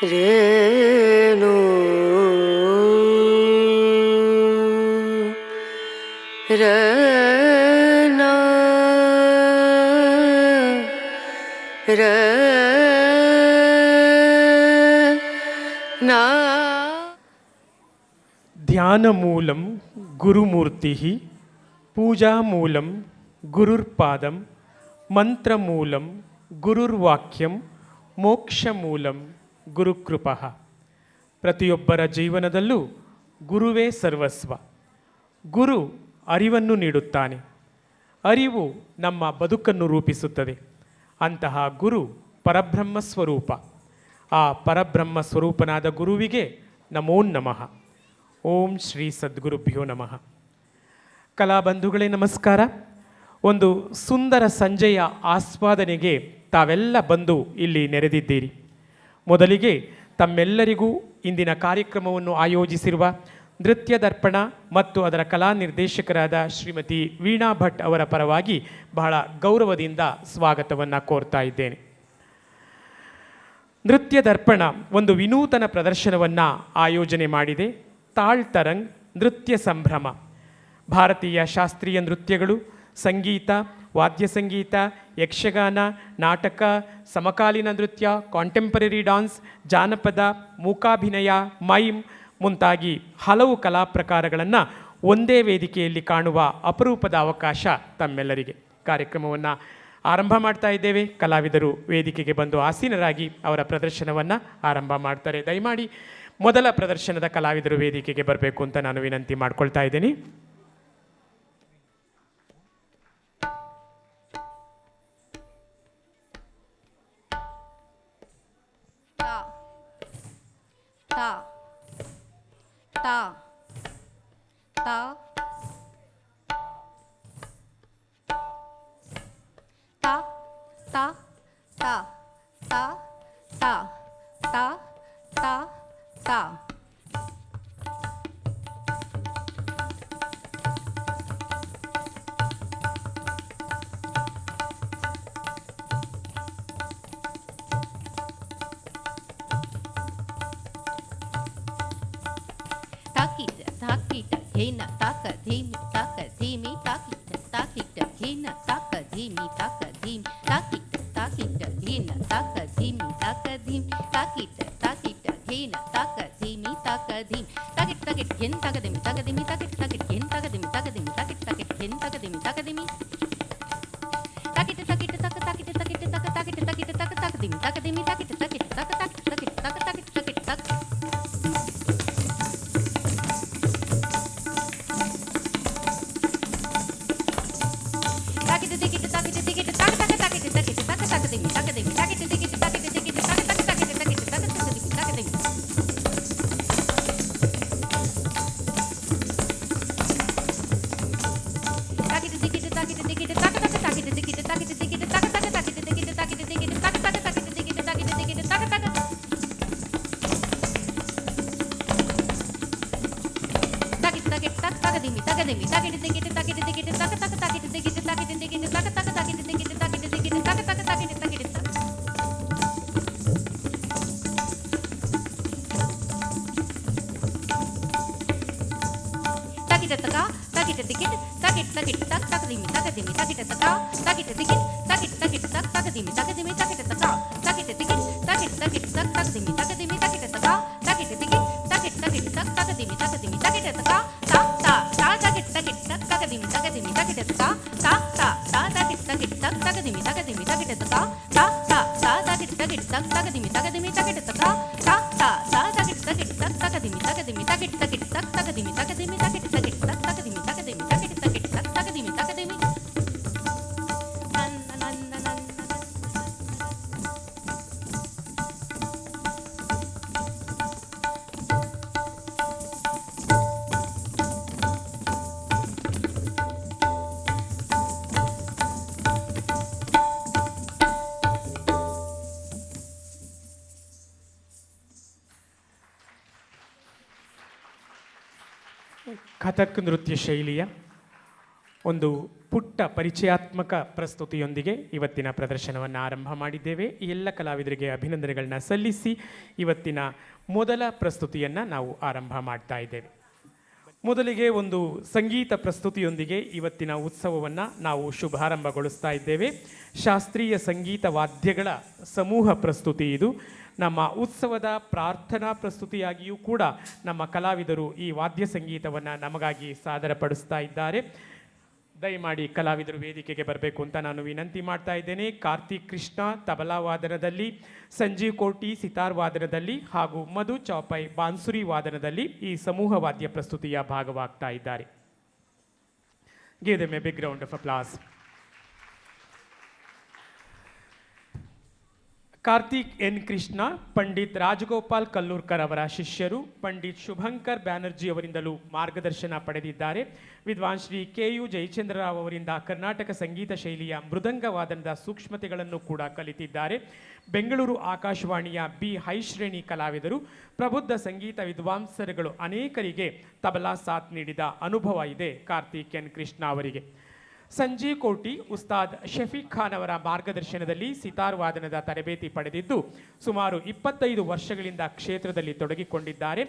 ರೇಣು ರನ ರನ. ಧ್ಯಾನಮೂಲಂ ಗುರುಮೂರ್ತಿ, ಪೂಜಾಮೂಲಂ ಗುರುರ್ಪಾದಂ, ಮಂತ್ರಮೂಲಂ ಗುರುರ್ವಾಕ್ಯಂ, ಮೋಕ್ಷಮೂಲಂ ಗುರುಕೃಪಃ. ಪ್ರತಿಯೊಬ್ಬರ ಜೀವನದಲ್ಲೂ ಗುರುವೇ ಸರ್ವಸ್ವ. ಗುರು ಅರಿವನ್ನು ನೀಡುತ್ತಾನೆ. ಅರಿವು ನಮ್ಮ ಬದುಕನ್ನು ರೂಪಿಸುತ್ತದೆ. ಅಂತಹ ಗುರು ಪರಬ್ರಹ್ಮ ಸ್ವರೂಪ. ಆ ಪರಬ್ರಹ್ಮ ಸ್ವರೂಪನಾದ ಗುರುವಿಗೆ ನಮೋ ನಮಃ. ಓಂ ಶ್ರೀ ಸದ್ಗುರುಭ್ಯೋ ನಮಃ. ಕಲಾಬಂಧುಗಳೇ ನಮಸ್ಕಾರ. ಒಂದು ಸುಂದರ ಸಂಜೆಯ ಆಸ್ವಾದನೆಗೆ ತಾವೆಲ್ಲ ಬಂದು ಇಲ್ಲಿ ನೆರೆದಿದ್ದೀರಿ. ಮೊದಲಿಗೆ ತಮ್ಮೆಲ್ಲರಿಗೂ ಇಂದಿನ ಕಾರ್ಯಕ್ರಮವನ್ನು ಆಯೋಜಿಸಿರುವ ನೃತ್ಯ ದರ್ಪಣ ಮತ್ತು ಅದರ ಕಲಾ ನಿರ್ದೇಶಕರಾದ ಶ್ರೀಮತಿ ವೀಣಾ ಭಟ್ ಅವರ ಪರವಾಗಿ ಬಹಳ ಗೌರವದಿಂದ ಸ್ವಾಗತವನ್ನು ಕೋರ್ತಾ ಇದ್ದೇನೆ. ನೃತ್ಯ ದರ್ಪಣ ಒಂದು ವಿನೂತನ ಪ್ರದರ್ಶನವನ್ನು ಆಯೋಜನೆ ಮಾಡಿದೆ. ತಾಳ್ ತರಂಗ್ ನೃತ್ಯ ಸಂಭ್ರಮ. ಭಾರತೀಯ ಶಾಸ್ತ್ರೀಯ ನೃತ್ಯಗಳು, ಸಂಗೀತ, ವಾದ್ಯ ಸಂಗೀತ, ಯಕ್ಷಗಾನ, ನಾಟಕ, ಸಮಕಾಲೀನ ನೃತ್ಯ, ಕಾಂಟೆಂಪರರಿ ಡಾನ್ಸ್, ಜಾನಪದ, ಮೂಕಾಭಿನಯ, ಮೈಮ್ ಮುಂತಾಗಿ ಹಲವು ಕಲಾ ಪ್ರಕಾರಗಳನ್ನು ಒಂದೇ ವೇದಿಕೆಯಲ್ಲಿ ಕಾಣುವ ಅಪರೂಪದ ಅವಕಾಶ ತಮ್ಮೆಲ್ಲರಿಗೆ. ಕಾರ್ಯಕ್ರಮವನ್ನು ಆರಂಭ ಮಾಡ್ತಾ ಇದ್ದೇವೆ. ಕಲಾವಿದರು ವೇದಿಕೆಗೆ ಬಂದು ಆಸೀನರಾಗಿ ಅವರ ಪ್ರದರ್ಶನವನ್ನು ಆರಂಭ ಮಾಡ್ತಾರೆ. ದಯಮಾಡಿ ಮೊದಲ ಪ್ರದರ್ಶನದ ಕಲಾವಿದರು ವೇದಿಕೆಗೆ ಬರಬೇಕು ಅಂತ ನಾನು ವಿನಂತಿ ಮಾಡ್ಕೊಳ್ತಾ ಇದ್ದೀನಿ. ಕಥಕ್ ನೃತ್ಯ ಶೈಲಿಯ ಒಂದು ಪುಟ್ಟ ಪರಿಚಯಾತ್ಮಕ ಪ್ರಸ್ತುತಿಯೊಂದಿಗೆ ಇವತ್ತಿನ ಪ್ರದರ್ಶನವನ್ನು ಆರಂಭ ಮಾಡಿದ್ದೇವೆ. ಈ ಎಲ್ಲ ಕಲಾವಿದರಿಗೆ ಅಭಿನಂದನೆಗಳನ್ನ ಸಲ್ಲಿಸಿ ಇವತ್ತಿನ ಮೊದಲ ಪ್ರಸ್ತುತಿಯನ್ನು ನಾವು ಆರಂಭ ಮಾಡ್ತಾ ಇದ್ದೇವೆ. ಮೊದಲಿಗೆ ಒಂದು ಸಂಗೀತ ಪ್ರಸ್ತುತಿಯೊಂದಿಗೆ ಇವತ್ತಿನ ಉತ್ಸವವನ್ನು ನಾವು ಶುಭಾರಂಭಗೊಳಿಸ್ತಾ ಇದ್ದೇವೆ. ಶಾಸ್ತ್ರೀಯ ಸಂಗೀತ ವಾದ್ಯಗಳ ಸಮೂಹ ಪ್ರಸ್ತುತಿ ಇದು. ನಮ್ಮ ಉತ್ಸವದ ಪ್ರಾರ್ಥನಾ ಪ್ರಸ್ತುತಿಯಾಗಿಯೂ ಕೂಡ ನಮ್ಮ ಕಲಾವಿದರು ಈ ವಾದ್ಯ ಸಂಗೀತವನ್ನು ನಮಗಾಗಿ ಸಾದರಪಡಿಸ್ತಾ ಇದ್ದಾರೆ. ದಯಮಾಡಿ ಕಲಾವಿದರು ವೇದಿಕೆಗೆ ಬರಬೇಕು ಅಂತ ನಾನು ವಿನಂತಿ ಮಾಡ್ತಾ ಇದ್ದೇನೆ. ಕಾರ್ತಿಕ್ ಕೃಷ್ಣ ತಬಲಾ ವಾದನದಲ್ಲಿ, ಸಂಜೀವ್ ಕೋಟಿ ಸಿತಾರ್ ವಾದನದಲ್ಲಿ ಹಾಗೂ ಮಧು ಚೌಪೈ ಬಾನ್ಸುರಿ ವಾದನದಲ್ಲಿ ಈ ಸಮೂಹ ವಾದ್ಯ ಪ್ರಸ್ತುತಿಯ ಭಾಗವಾಗ್ತಾ ಇದ್ದಾರೆ. Give them a big round of applause. Karthik N Krishna Pandit Rajagopal Kallurkar ಅವರ ಶಿಷ್ಯರು. ಪಂಡಿತ್ ಶುಭಂಕರ್ ಬ್ಯಾನರ್ಜಿ ಅವರಿಂದಲೂ ಮಾರ್ಗದರ್ಶನ ಪಡೆದಿದ್ದಾರೆ. ವಿದ್ವಾನ್ ಶ್ರೀ KU ಜಯಚಂದ್ರರಾವ್ ಅವರಿಂದ ಕರ್ನಾಟಕ ಸಂಗೀತ ಶೈಲಿಯ ಮೃದಂಗ ವಾದನದ ಸೂಕ್ಷ್ಮತೆಗಳನ್ನು ಕೂಡ ಕಲಿತಿದ್ದಾರೆ. ಬೆಂಗಳೂರು ಆಕಾಶವಾಣಿಯ B ಹೈ ಶ್ರೇಣಿ ಕಲಾವಿದರು, ಪ್ರಬುದ್ಧ ಸಂಗೀತ ವಿದ್ವಾಂಸರುಗಳು ಅನೇಕರಿಗೆ ತಬಲಾ ಸಾಥ್ ನೀಡಿದ ಅನುಭವ ಇದೆ ಕಾರ್ತಿಕ್ ಎನ್ ಕೃಷ್ಣ ಅವರಿಗೆ. ಸಂಜೀವ್ ಕೋಟಿ ಉಸ್ತಾದ್ ಶಫೀಕ್ ಖಾನ್ ಅವರ ಮಾರ್ಗದರ್ಶನದಲ್ಲಿ ಸಿತಾರ್ ವಾದನದ ತರಬೇತಿ ಪಡೆದಿದ್ದು ಸುಮಾರು 25 ವರ್ಷಗಳಿಂದ ಕ್ಷೇತ್ರದಲ್ಲಿ ತೊಡಗಿಕೊಂಡಿದ್ದಾರೆ.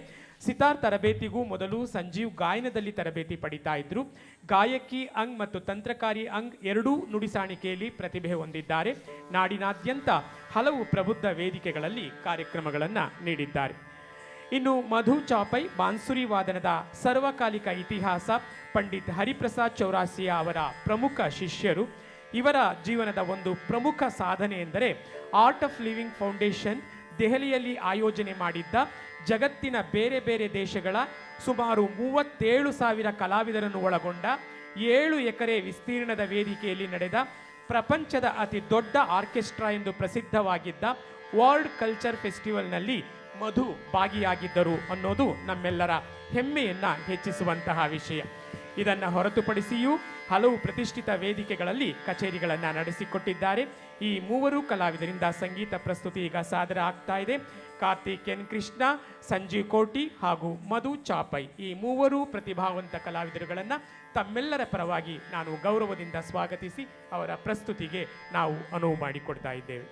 ಸಿತಾರ್ ತರಬೇತಿಗೂ ಮೊದಲು ಸಂಜೀವ್ ಗಾಯನದಲ್ಲಿ ತರಬೇತಿ ಪಡಿತಾ ಇದ್ರು. ಗಾಯಕಿ ಅಂಗ್ ಮತ್ತು ತಂತ್ರಕಾರಿ ಅಂಗ್ ಎರಡೂ ನುಡಿಸಾಣಿಕೆಯಲ್ಲಿ ಪ್ರತಿಭೆ ಹೊಂದಿದ್ದಾರೆ. ನಾಡಿನಾದ್ಯಂತ ಹಲವು ಪ್ರಬುದ್ಧ ವೇದಿಕೆಗಳಲ್ಲಿ ಕಾರ್ಯಕ್ರಮಗಳನ್ನು ನೀಡಿದ್ದಾರೆ. ಇನ್ನು ಮಧು ಚೌಪೈ ಬಾನ್ಸುರಿ ವಾದನದ ಸರ್ವಕಾಲಿಕ ಇತಿಹಾಸ ಪಂಡಿತ್ ಹರಿಪ್ರಸಾದ್ ಚೌರಾಸಿಯಾ ಅವರ ಪ್ರಮುಖ ಶಿಷ್ಯರು. ಇವರ ಜೀವನದ ಒಂದು ಪ್ರಮುಖ ಸಾಧನೆ ಎಂದರೆ ಆರ್ಟ್ ಆಫ್ ಲಿವಿಂಗ್ ಫೌಂಡೇಶನ್ ದೆಹಲಿಯಲ್ಲಿ ಆಯೋಜನೆ ಮಾಡಿದ್ದ ಜಗತ್ತಿನ ಬೇರೆ ಬೇರೆ ದೇಶಗಳ ಸುಮಾರು 37,000 ಕಲಾವಿದರನ್ನು ಒಳಗೊಂಡ 7 ಎಕರೆ ವಿಸ್ತೀರ್ಣದ ವೇದಿಕೆಯಲ್ಲಿ ನಡೆದ ಪ್ರಪಂಚದ ಅತಿ ದೊಡ್ಡ ಆರ್ಕೆಸ್ಟ್ರಾ ಎಂದು ಪ್ರಸಿದ್ಧವಾಗಿದ್ದ ವರ್ಲ್ಡ್ ಕಲ್ಚರ್ ಫೆಸ್ಟಿವಲ್ನಲ್ಲಿ ಮಧು ಭಾಗಿಯಾಗಿದ್ದರು ಅನ್ನೋದು ನಮ್ಮೆಲ್ಲರ ಹೆಮ್ಮೆಯನ್ನು ಹೆಚ್ಚಿಸುವಂತಹ ವಿಷಯ. ಇದನ್ನು ಹೊರತುಪಡಿಸಿಯೂ ಹಲವು ಪ್ರತಿಷ್ಠಿತ ವೇದಿಕೆಗಳಲ್ಲಿ ಕಚೇರಿಗಳನ್ನು ನಡೆಸಿಕೊಟ್ಟಿದ್ದಾರೆ. ಈ ಮೂವರು ಕಲಾವಿದರಿಂದ ಸಂಗೀತ ಪ್ರಸ್ತುತಿ ಈಗ ಸಾದರ ಆಗ್ತಾ ಇದೆ. ಕಾರ್ತಿಕ್ ಎನ್ ಕೃಷ್ಣ, ಸಂಜೀವ್ ಕೋಟಿ ಹಾಗೂ ಮಧು ಚಾಪೈ ಈ ಮೂವರು ಪ್ರತಿಭಾವಂತ ಕಲಾವಿದರುಗಳನ್ನು ತಮ್ಮೆಲ್ಲರ ಪರವಾಗಿ ನಾನು ಗೌರವದಿಂದ ಸ್ವಾಗತಿಸಿ ಅವರ ಪ್ರಸ್ತುತಿಗೆ ನಾವು ಅನುವು ಮಾಡಿಕೊಡ್ತಾ ಇದ್ದೇವೆ.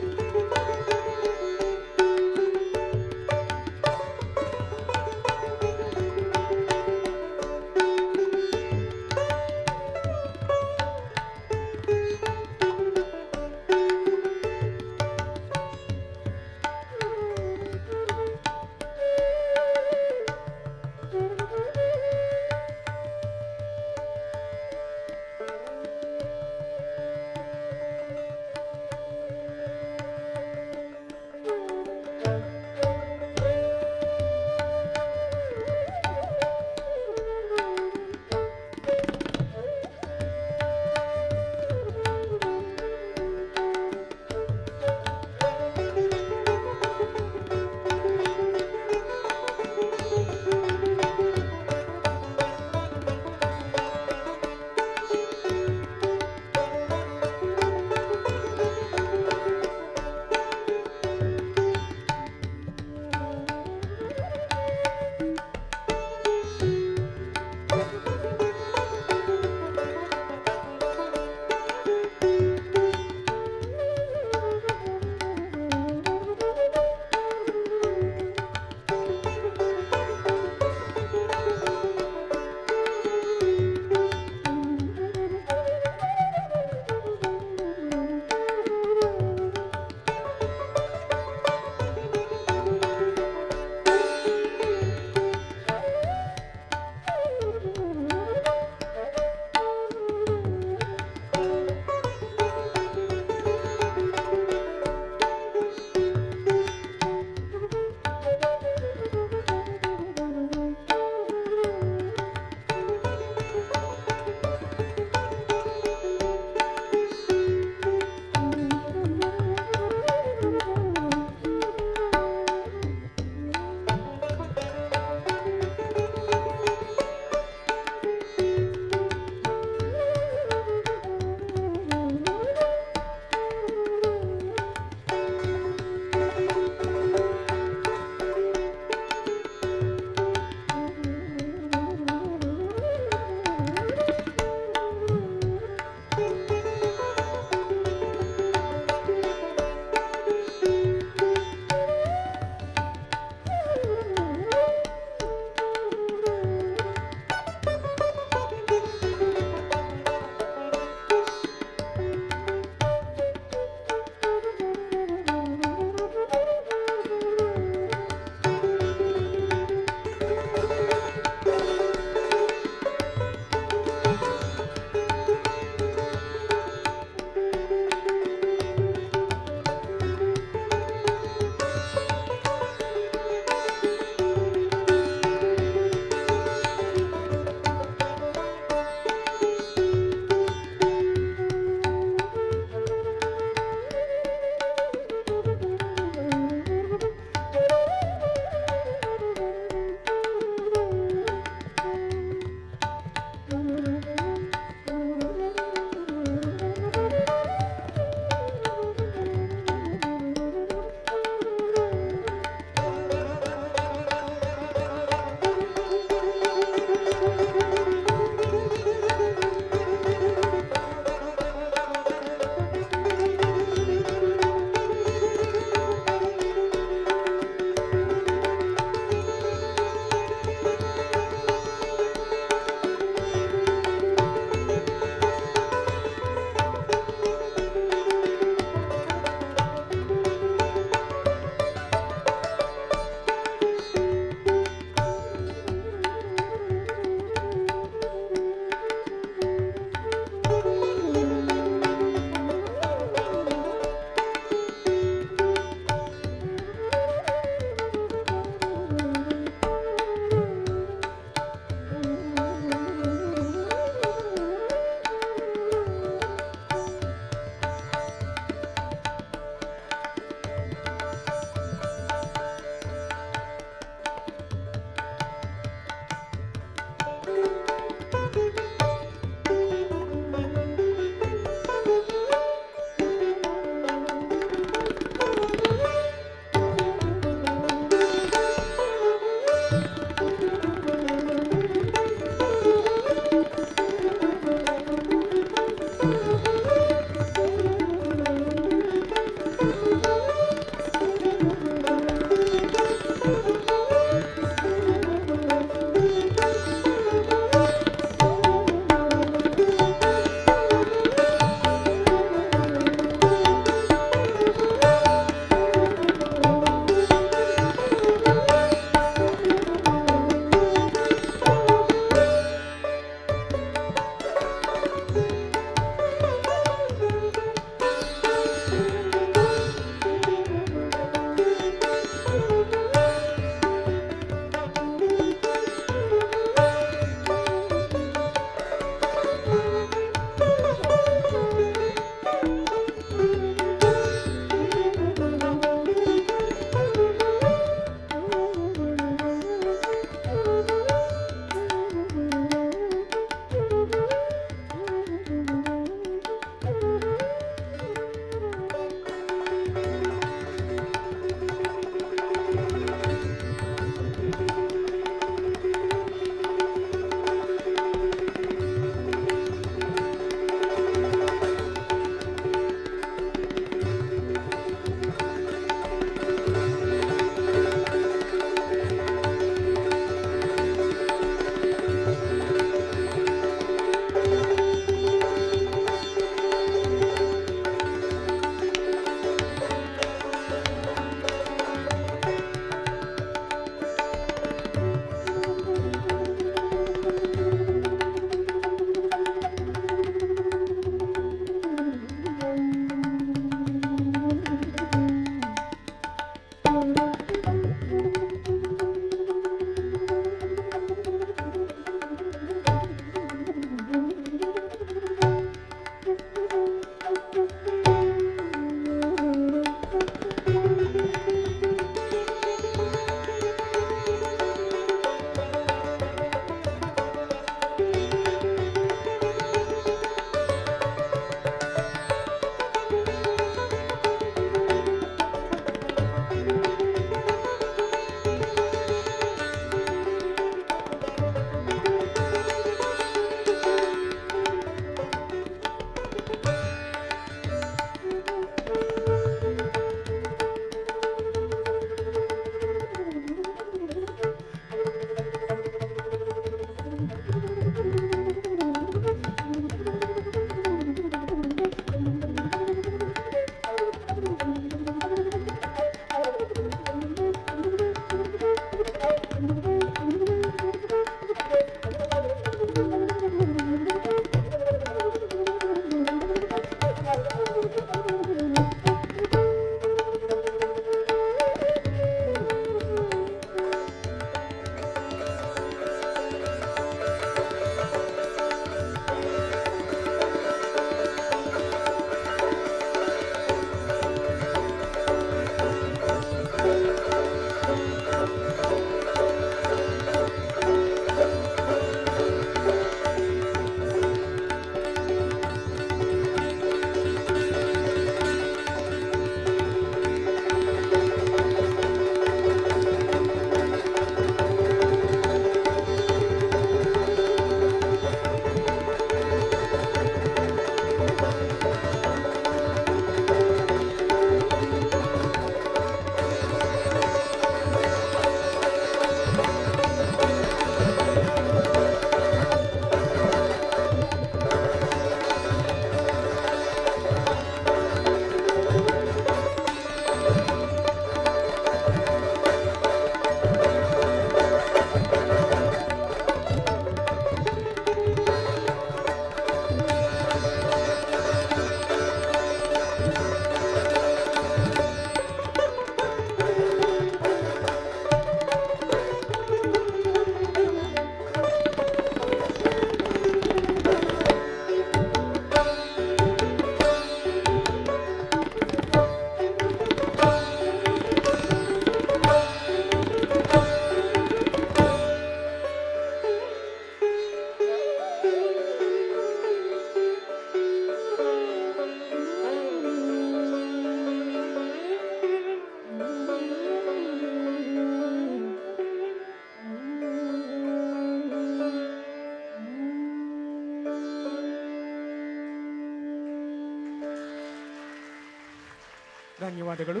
ಧನ್ಯವಾದಗಳು.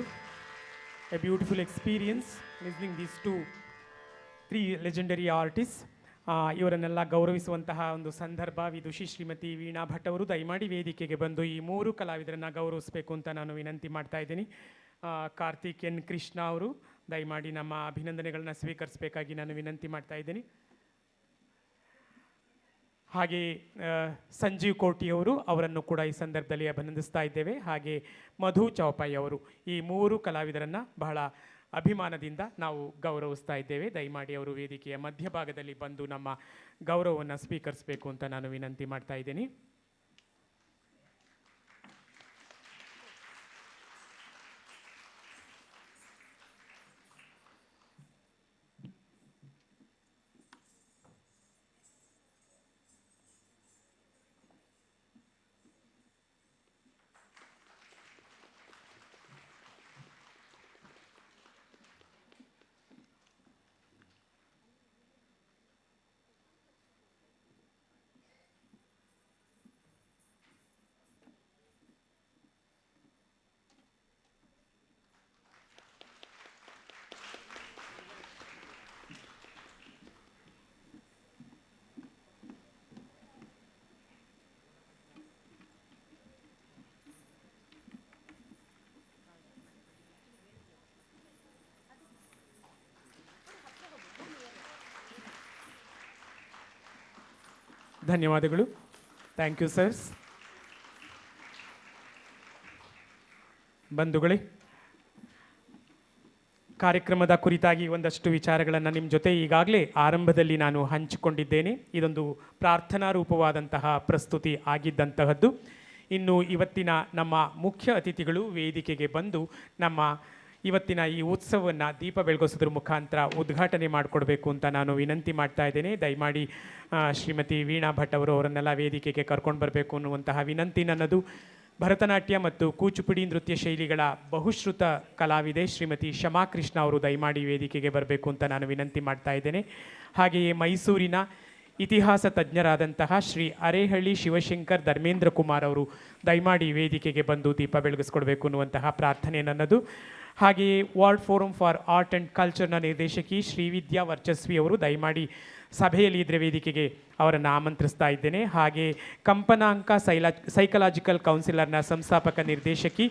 A beautiful experience listening these two three legendary artist. ಇವರನ್ನೆಲ್ಲ ಗೌರವಿಸುವಂತಹ ಒಂದು ಸಂದರ್ಭ. ವಿದುಷಿ ಶ್ರೀಮತಿ ವೀಣಾ ಭಟ್ ಅವರು ದಯಮಾಡಿ ವೇದಿಕೆಗೆ ಬಂದು ಈ ಮೂರು ಕಲಾವಿದರನ್ನು ಗೌರವಿಸಬೇಕು ಅಂತ ನಾನು ವಿನಂತಿ ಮಾಡ್ತಾ ಇದ್ದೀನಿ. ಕಾರ್ತಿಕ್ ಎನ್ ಕೃಷ್ಣ ಅವರು ದಯಮಾಡಿ ನಮ್ಮ ಅಭಿನಂದನೆಗಳನ್ನ ಸ್ವೀಕರಿಸಬೇಕಾಗಿ ನಾನು ವಿನಂತಿ ಮಾಡ್ತಾ ಇದ್ದೀನಿ. ಹಾಗೆ ಸಂಜೀವ್ ಕೋಟಿ ಅವರನ್ನು ಕೂಡ ಈ ಸಂದರ್ಭದಲ್ಲಿ ಅಭಿನಂದಿಸ್ತಾ ಇದ್ದೇವೆ. ಹಾಗೆ ಮಧು ಚೌಪಾಯಿ ಅವರು, ಈ ಮೂರು ಕಲಾವಿದರನ್ನು ಬಹಳ ಅಭಿಮಾನದಿಂದ ನಾವು ಗೌರವಿಸ್ತಾ ಇದ್ದೇವೆ. ದಯಮಾಡಿ ಅವರು ವೇದಿಕೆಯ ಮಧ್ಯಭಾಗದಲ್ಲಿ ಬಂದು ನಮ್ಮ ಗೌರವವನ್ನು ಸ್ವೀಕರಿಸಬೇಕು ಅಂತ ನಾನು ವಿನಂತಿ ಮಾಡ್ತಾ ಇದ್ದೀನಿ. ಧನ್ಯವಾದಗಳು. Thank you sirs. ಬಂಧುಗಳೇ, ಕಾರ್ಯಕ್ರಮದ ಕುರಿತಾಗಿ ಒಂದಷ್ಟು ವಿಚಾರಗಳನ್ನು ನಿಮ್ಮ ಜೊತೆ ಈಗಾಗಲೇ ಆರಂಭದಲ್ಲಿ ನಾನು ಹಂಚಿಕೊಂಡಿದ್ದೇನೆ. ಇದೊಂದು ಪ್ರಾರ್ಥನಾ ರೂಪವಾದಂತಹ ಪ್ರಸ್ತುತಿ ಆಗಿದ್ದಂತಹದ್ದು. ಇನ್ನು ಇವತ್ತಿನ ನಮ್ಮ ಮುಖ್ಯ ಅತಿಥಿಗಳು ವೇದಿಕೆಗೆ ಬಂದು ನಮ್ಮ ಇವತ್ತಿನ ಈ ಉತ್ಸವವನ್ನು ದೀಪ ಬೆಳಗಿಸೋದ್ರ ಮುಖಾಂತರ ಉದ್ಘಾಟನೆ ಮಾಡಿಕೊಡ್ಬೇಕು ಅಂತ ನಾನು ವಿನಂತಿ ಮಾಡ್ತಾ ಇದ್ದೇನೆ. ದಯಮಾಡಿ ಶ್ರೀಮತಿ ವೀಣಾ ಭಟ್ ಅವರನ್ನೆಲ್ಲ ವೇದಿಕೆಗೆ ಕರ್ಕೊಂಡು ಬರಬೇಕು ಅನ್ನುವಂತಹ ವಿನಂತಿ ನನ್ನದು. ಭರತನಾಟ್ಯ ಮತ್ತು ಕೂಚುಪುಡಿ ನೃತ್ಯ ಶೈಲಿಗಳ ಬಹುಶ್ರುತ ಕಲಾವಿದೆ ಶ್ರೀಮತಿ ಶಮಾ ಕೃಷ್ಣ ಅವರು ದಯಮಾಡಿ ವೇದಿಕೆಗೆ ಬರಬೇಕು ಅಂತ ನಾನು ವಿನಂತಿ ಮಾಡ್ತಾ ಇದ್ದೇನೆ. ಹಾಗೆಯೇ ಮೈಸೂರಿನ ಇತಿಹಾಸ ತಜ್ಞರಾದಂತಹ ಶ್ರೀ ಅರೇಹಳ್ಳಿ ಶಿವಶಂಕರ್ ಧರ್ಮೇಂದ್ರ ಕುಮಾರ್ ಅವರು ದಯಮಾಡಿ ವೇದಿಕೆಗೆ ಬಂದು ದೀಪ ಬೆಳಗಿಸ್ಕೊಡ್ಬೇಕು ಅನ್ನುವಂತಹ ಪ್ರಾರ್ಥನೆ ನನ್ನದು. ಹಾಗೆಯೇ world forum for art and ಕಲ್ಚರ್ನ ನಿರ್ದೇಶಕಿ ಶ್ರೀವಿದ್ಯಾ ವರ್ಚಸ್ವಿ ಅವರು ದಯಮಾಡಿ ಸಭೆಯಲ್ಲಿ ಇದ್ರೆ ವೇದಿಕೆಗೆ ಅವರನ್ನು ಆಮಂತ್ರಿಸ್ತಾ ಇದ್ದೇನೆ. ಹಾಗೆ ಕಂಪನಾಂಕ ಸೈಕಲಾಜಿಕಲ್ ಕೌನ್ಸಿಲರ್ನ ಸಂಸ್ಥಾಪಕ ನಿರ್ದೇಶಕಿ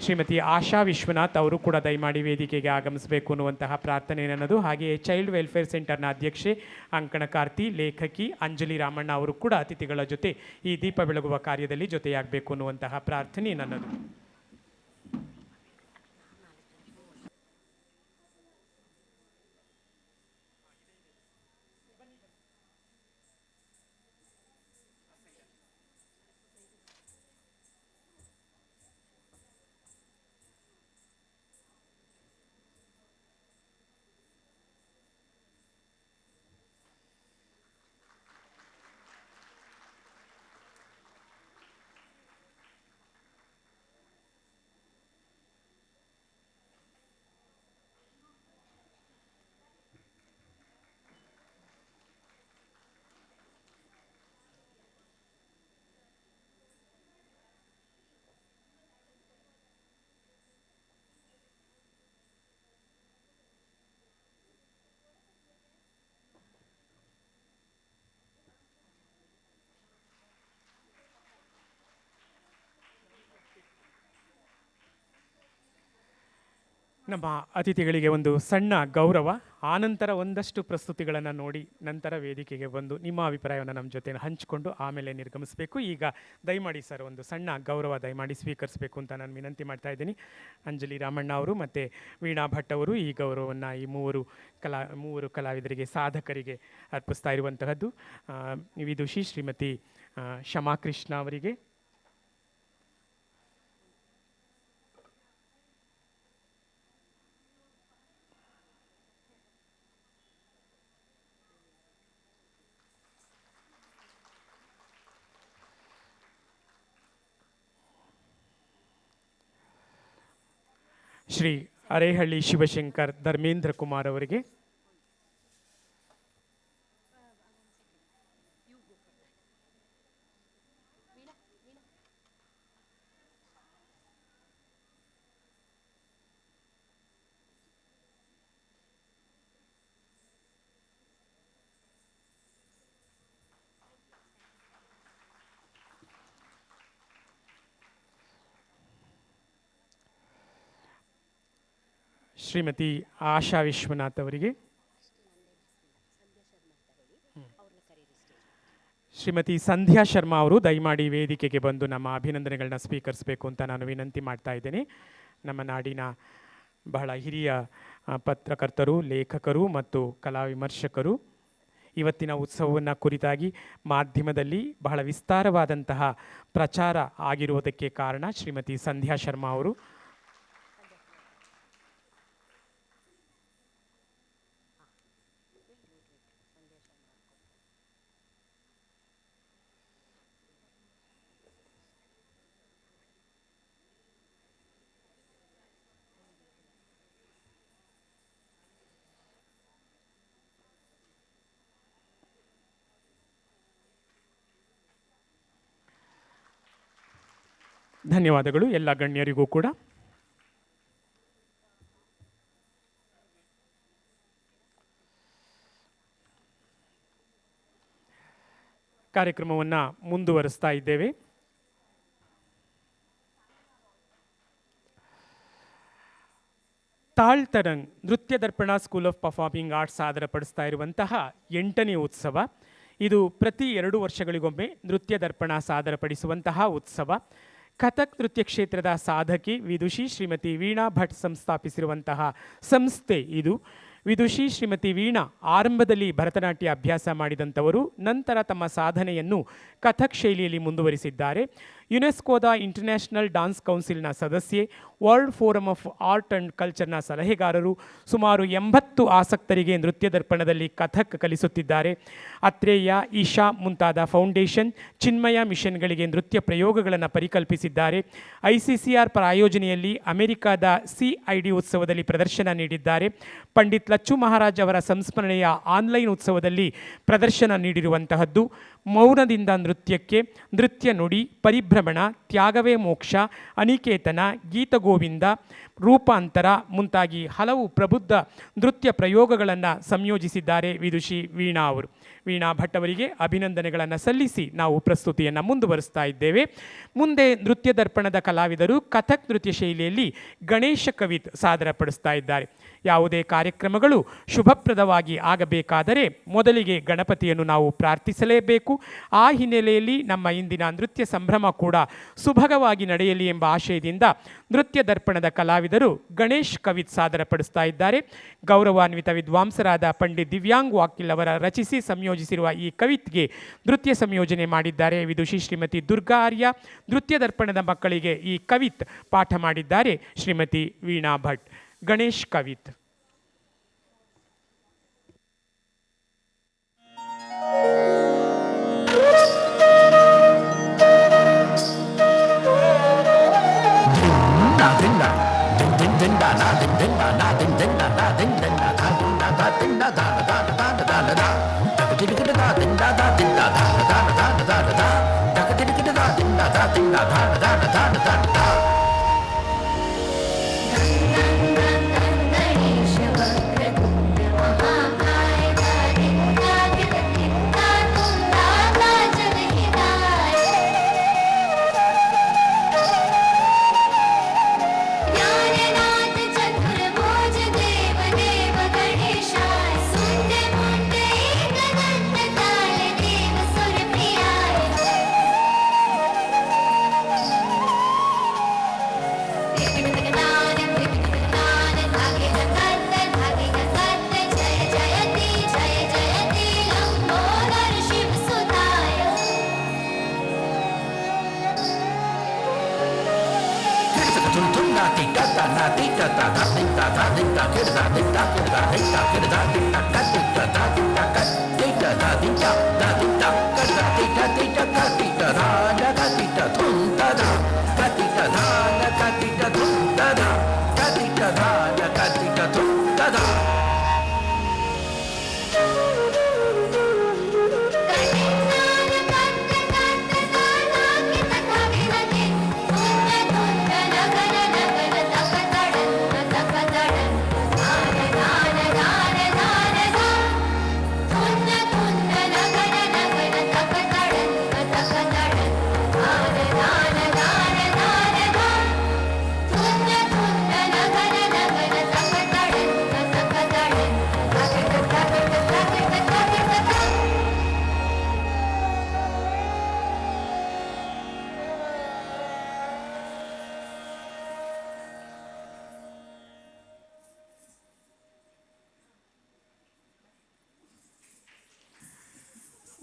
ಶ್ರೀಮತಿ ಆಶಾ ವಿಶ್ವನಾಥ್ ಅವರು ಕೂಡ ದಯಮಾಡಿ ವೇದಿಕೆಗೆ ಆಗಮಿಸಬೇಕು ಅನ್ನುವಂತಹ ಪ್ರಾರ್ಥನೆ ನನ್ನದು. ಹಾಗೆಯೇ ಚೈಲ್ಡ್ ವೆಲ್ಫೇರ್ ಸೆಂಟರ್ನ ಅಧ್ಯಕ್ಷೆ ಅಂಕಣಕಾರ್ತಿ ಲೇಖಕಿ ಅಂಜಲಿ ರಾಮಣ್ಣ ಅವರು ಕೂಡ ಅತಿಥಿಗಳ ಜೊತೆ ಈ ದೀಪ ಬೆಳಗುವ ಕಾರ್ಯದಲ್ಲಿ ಜೊತೆಯಾಗಬೇಕು ಅನ್ನುವಂತಹ ಪ್ರಾರ್ಥನೆ ನನ್ನದು. ನಮ್ಮ ಅತಿಥಿಗಳಿಗೆ ಒಂದು ಸಣ್ಣ ಗೌರವ, ಆನಂತರ ಒಂದಷ್ಟು ಪ್ರಸ್ತುತಿಗಳನ್ನು ನೋಡಿ ನಂತರ ವೇದಿಕೆಗೆ ಬಂದು ನಿಮ್ಮ ಅಭಿಪ್ರಾಯವನ್ನು ನಮ್ಮ ಜೊತೆ ಹಂಚಿಕೊಂಡು ಆಮೇಲೆ ನಿರ್ಗಮಿಸಬೇಕು. ಈಗ ದಯಮಾಡಿ ಸರ್ ಒಂದು ಸಣ್ಣ ಗೌರವ ದಯಮಾಡಿ ಸ್ವೀಕರಿಸಬೇಕು ಅಂತ ನಾನು ವಿನಂತಿ ಮಾಡ್ತಾ ಇದ್ದೀನಿ. ಅಂಜಲಿ ರಾಮಣ್ಣ ಅವರು ಮತ್ತು ವೀಣಾ ಭಟ್ ಅವರು ಈ ಗೌರವವನ್ನು ಈ ಮೂವರು ಕಲಾವಿದರಿಗೆ ಸಾಧಕರಿಗೆ ಅರ್ಪಿಸ್ತಾ ಇರುವಂತಹದ್ದು. ವಿದುಷಿ ಶ್ರೀಮತಿ ಶಮಾ ಕೃಷ್ಣ ಅವರಿಗೆ, ಶ್ರೀ ಅರೇಹಳ್ಳಿ ಶಿವಶಂಕರ್ ಧರ್ಮೇಂದ್ರ ಕುಮಾರ್ ಅವರಿಗೆ, ಶ್ರೀಮತಿ ಆಶಾ ವಿಶ್ವನಾಥ್ ಅವರಿಗೆ, ಶ್ರೀಮತಿ ಸಂಧ್ಯಾ ಶರ್ಮಾ ಅವರು ದಯಮಾಡಿ ವೇದಿಕೆಗೆ ಬಂದು ನಮ್ಮ ಅಭಿನಂದನೆಗಳನ್ನ ಸ್ವೀಕರಿಸಬೇಕು ಅಂತ ನಾನು ವಿನಂತಿ ಮಾಡ್ತಾ ಇದ್ದೇನೆ. ನಮ್ಮ ನಾಡಿನ ಬಹಳ ಹಿರಿಯ ಪತ್ರಕರ್ತರು, ಲೇಖಕರು ಮತ್ತು ಕಲಾ ವಿಮರ್ಶಕರು. ಇವತ್ತಿನ ಉತ್ಸವವನ್ನು ಕುರಿತಾಗಿ ಮಾಧ್ಯಮದಲ್ಲಿ ಬಹಳ ವಿಸ್ತಾರವಾದಂತಹ ಪ್ರಚಾರ ಆಗಿರುವುದಕ್ಕೆ ಕಾರಣ ಶ್ರೀಮತಿ ಸಂಧ್ಯಾ ಶರ್ಮಾ ಅವರು. ಧನ್ಯವಾದಗಳು ಎಲ್ಲ ಗಣ್ಯರಿಗೂ ಕೂಡ. ಕಾರ್ಯಕ್ರಮವನ್ನು ಮುಂದುವರಿಸ್ತಾ ಇದ್ದೇವೆ. ತಾಳ್ತರಂಗ್ ನೃತ್ಯ ದರ್ಪಣ ಸ್ಕೂಲ್ ಆಫ್ ಪರ್ಫಾರ್ಮಿಂಗ್ ಆರ್ಟ್ಸ್ ಸಾದರಪಡಿಸ್ತಾ ಇರುವಂತಹ 8ನೇ ಉತ್ಸವ. ಇದು ಪ್ರತಿ 2 ವರ್ಷಗಳಿಗೊಮ್ಮೆ ನೃತ್ಯ ದರ್ಪಣ ಸಾದರಪಡಿಸುವಂತಹ ಉತ್ಸವ. ಕಥಕ್ ನೃತ್ಯ ಕ್ಷೇತ್ರದ ಸಾಧಕಿ ವಿದುಷಿ ಶ್ರೀಮತಿ ವೀಣಾ ಭಟ್ ಸಂಸ್ಥಾಪಿಸಿರುವಂತಹ ಸಂಸ್ಥೆ ಇದು. ವಿದುಷಿ ಶ್ರೀಮತಿ ವೀಣಾ ಆರಂಭದಲ್ಲಿ ಭರತನಾಟ್ಯ ಅಭ್ಯಾಸ ಮಾಡಿದಂಥವರು, ನಂತರ ತಮ್ಮ ಸಾಧನೆಯನ್ನು ಕಥಕ್ ಶೈಲಿಯಲ್ಲಿ ಮುಂದುವರಿಸಿದ್ದಾರೆ. ಯುನೆಸ್ಕೋದ ಇಂಟರ್ನ್ಯಾಷನಲ್ ಡಾನ್ಸ್ ಕೌನ್ಸಿಲ್ನ ಸದಸ್ಯೆ, world forum of art and ಕಲ್ಚರ್ನ ಸಲಹೆಗಾರರು. ಸುಮಾರು 80 ಆಸಕ್ತರಿಗೆ ನೃತ್ಯ ದರ್ಪಣದಲ್ಲಿ ಕಥಕ್ ಕಲಿಸುತ್ತಿದ್ದಾರೆ. ಅತ್ರೇಯ, ಈಶಾ ಮುಂತಾದ ಫೌಂಡೇಶನ್, ಚಿನ್ಮಯ ಮಿಷನ್ಗಳಿಗೆ ನೃತ್ಯ ಪ್ರಯೋಗಗಳನ್ನು ಪರಿಕಲ್ಪಿಸಿದ್ದಾರೆ. ICCR ಪ್ರಾಯೋಜನೆಯಲ್ಲಿ ಅಮೆರಿಕಾದ CID ಉತ್ಸವದಲ್ಲಿ ಪ್ರದರ್ಶನ ನೀಡಿದ್ದಾರೆ. ಪಂಡಿತ್ ಲಚ್ಚು ಮಹಾರಾಜ್ ಅವರ ಸಂಸ್ಮರಣೆಯ ಆನ್ಲೈನ್ ಉತ್ಸವದಲ್ಲಿ ಪ್ರದರ್ಶನ ನೀಡಿರುವಂತಹದ್ದು. ಮೌನದಿಂದ ನೃತ್ಯಕ್ಕೆ, ನೃತ್ಯ ನುಡಿ, ಪರಿಭ್ರಮಣ, ತ್ಯಾಗವೇ ಮೋಕ್ಷ, ಅನಿಕೇತನ, ಗೀತಗೋವಿಂದ, ರೂಪಾಂತರ ಮುಂತಾಗಿ ಹಲವು ಪ್ರಬುದ್ಧ ನೃತ್ಯ ಪ್ರಯೋಗಗಳನ್ನು ಸಂಯೋಜಿಸಿದ್ದಾರೆ ವಿದುಷಿ ವೀಣಾ ಅವರು. ವೀಣಾ ಭಟ್ ಅವರಿಗೆ ಅಭಿನಂದನೆಗಳನ್ನು ಸಲ್ಲಿಸಿ ನಾವು ಪ್ರಸ್ತುತಿಯನ್ನು ಮುಂದುವರಿಸ್ತಾ ಇದ್ದೇವೆ. ಮುಂದೆ ನೃತ್ಯ ದರ್ಪಣದ ಕಲಾವಿದರು ಕಥಕ್ ನೃತ್ಯ ಶೈಲಿಯಲ್ಲಿ ಗಣೇಶ ಕವಿತ್ ಸಾದರಪಡಿಸ್ತಾ ಇದ್ದಾರೆ. ಯಾವುದೇ ಕಾರ್ಯಕ್ರಮಗಳು ಶುಭಪ್ರದವಾಗಿ ಆಗಬೇಕಾದರೆ ಮೊದಲಿಗೆ ಗಣಪತಿಯನ್ನು ನಾವು ಪ್ರಾರ್ಥಿಸಲೇಬೇಕು. ಆ ಹಿನ್ನೆಲೆಯಲ್ಲಿ ನಮ್ಮ ಇಂದಿನ ನೃತ್ಯ ಸಂಭ್ರಮ ಕೂಡ ಸುಭಗವಾಗಿ ನಡೆಯಲಿ ಎಂಬ ಆಶಯದಿಂದ ನೃತ್ಯ ದರ್ಪಣದ ಕಲಾವಿದರು ಗಣೇಶ್ ಕವಿತ್ ಸಾದರಪಡಿಸ್ತಾ ಇದ್ದಾರೆ. ಗೌರವಾನ್ವಿತ ವಿದ್ವಾಂಸರಾದ ಪಂಡಿತ್ ದಿವ್ಯಾಂಗ್ ವಾಕಿಲ್ ಅವರ ರಚಿಸಿ ಸಂಯೋಜಿಸಿರುವ ಈ ಕವಿತ್ಗೆ ನೃತ್ಯ ಸಂಯೋಜನೆ ಮಾಡಿದ್ದಾರೆ ವಿದುಷಿ ಶ್ರೀಮತಿ ದುರ್ಗಾ ಆರ್ಯ. ನೃತ್ಯ ದರ್ಪಣದ ಮಕ್ಕಳಿಗೆ ಈ ಕವಿತ್ ಪಾಠ ಮಾಡಿದ್ದಾರೆ ಶ್ರೀಮತಿ ವೀಣಾ ಭಟ್. ಗಣೇಶ್ ಕವಿತ್.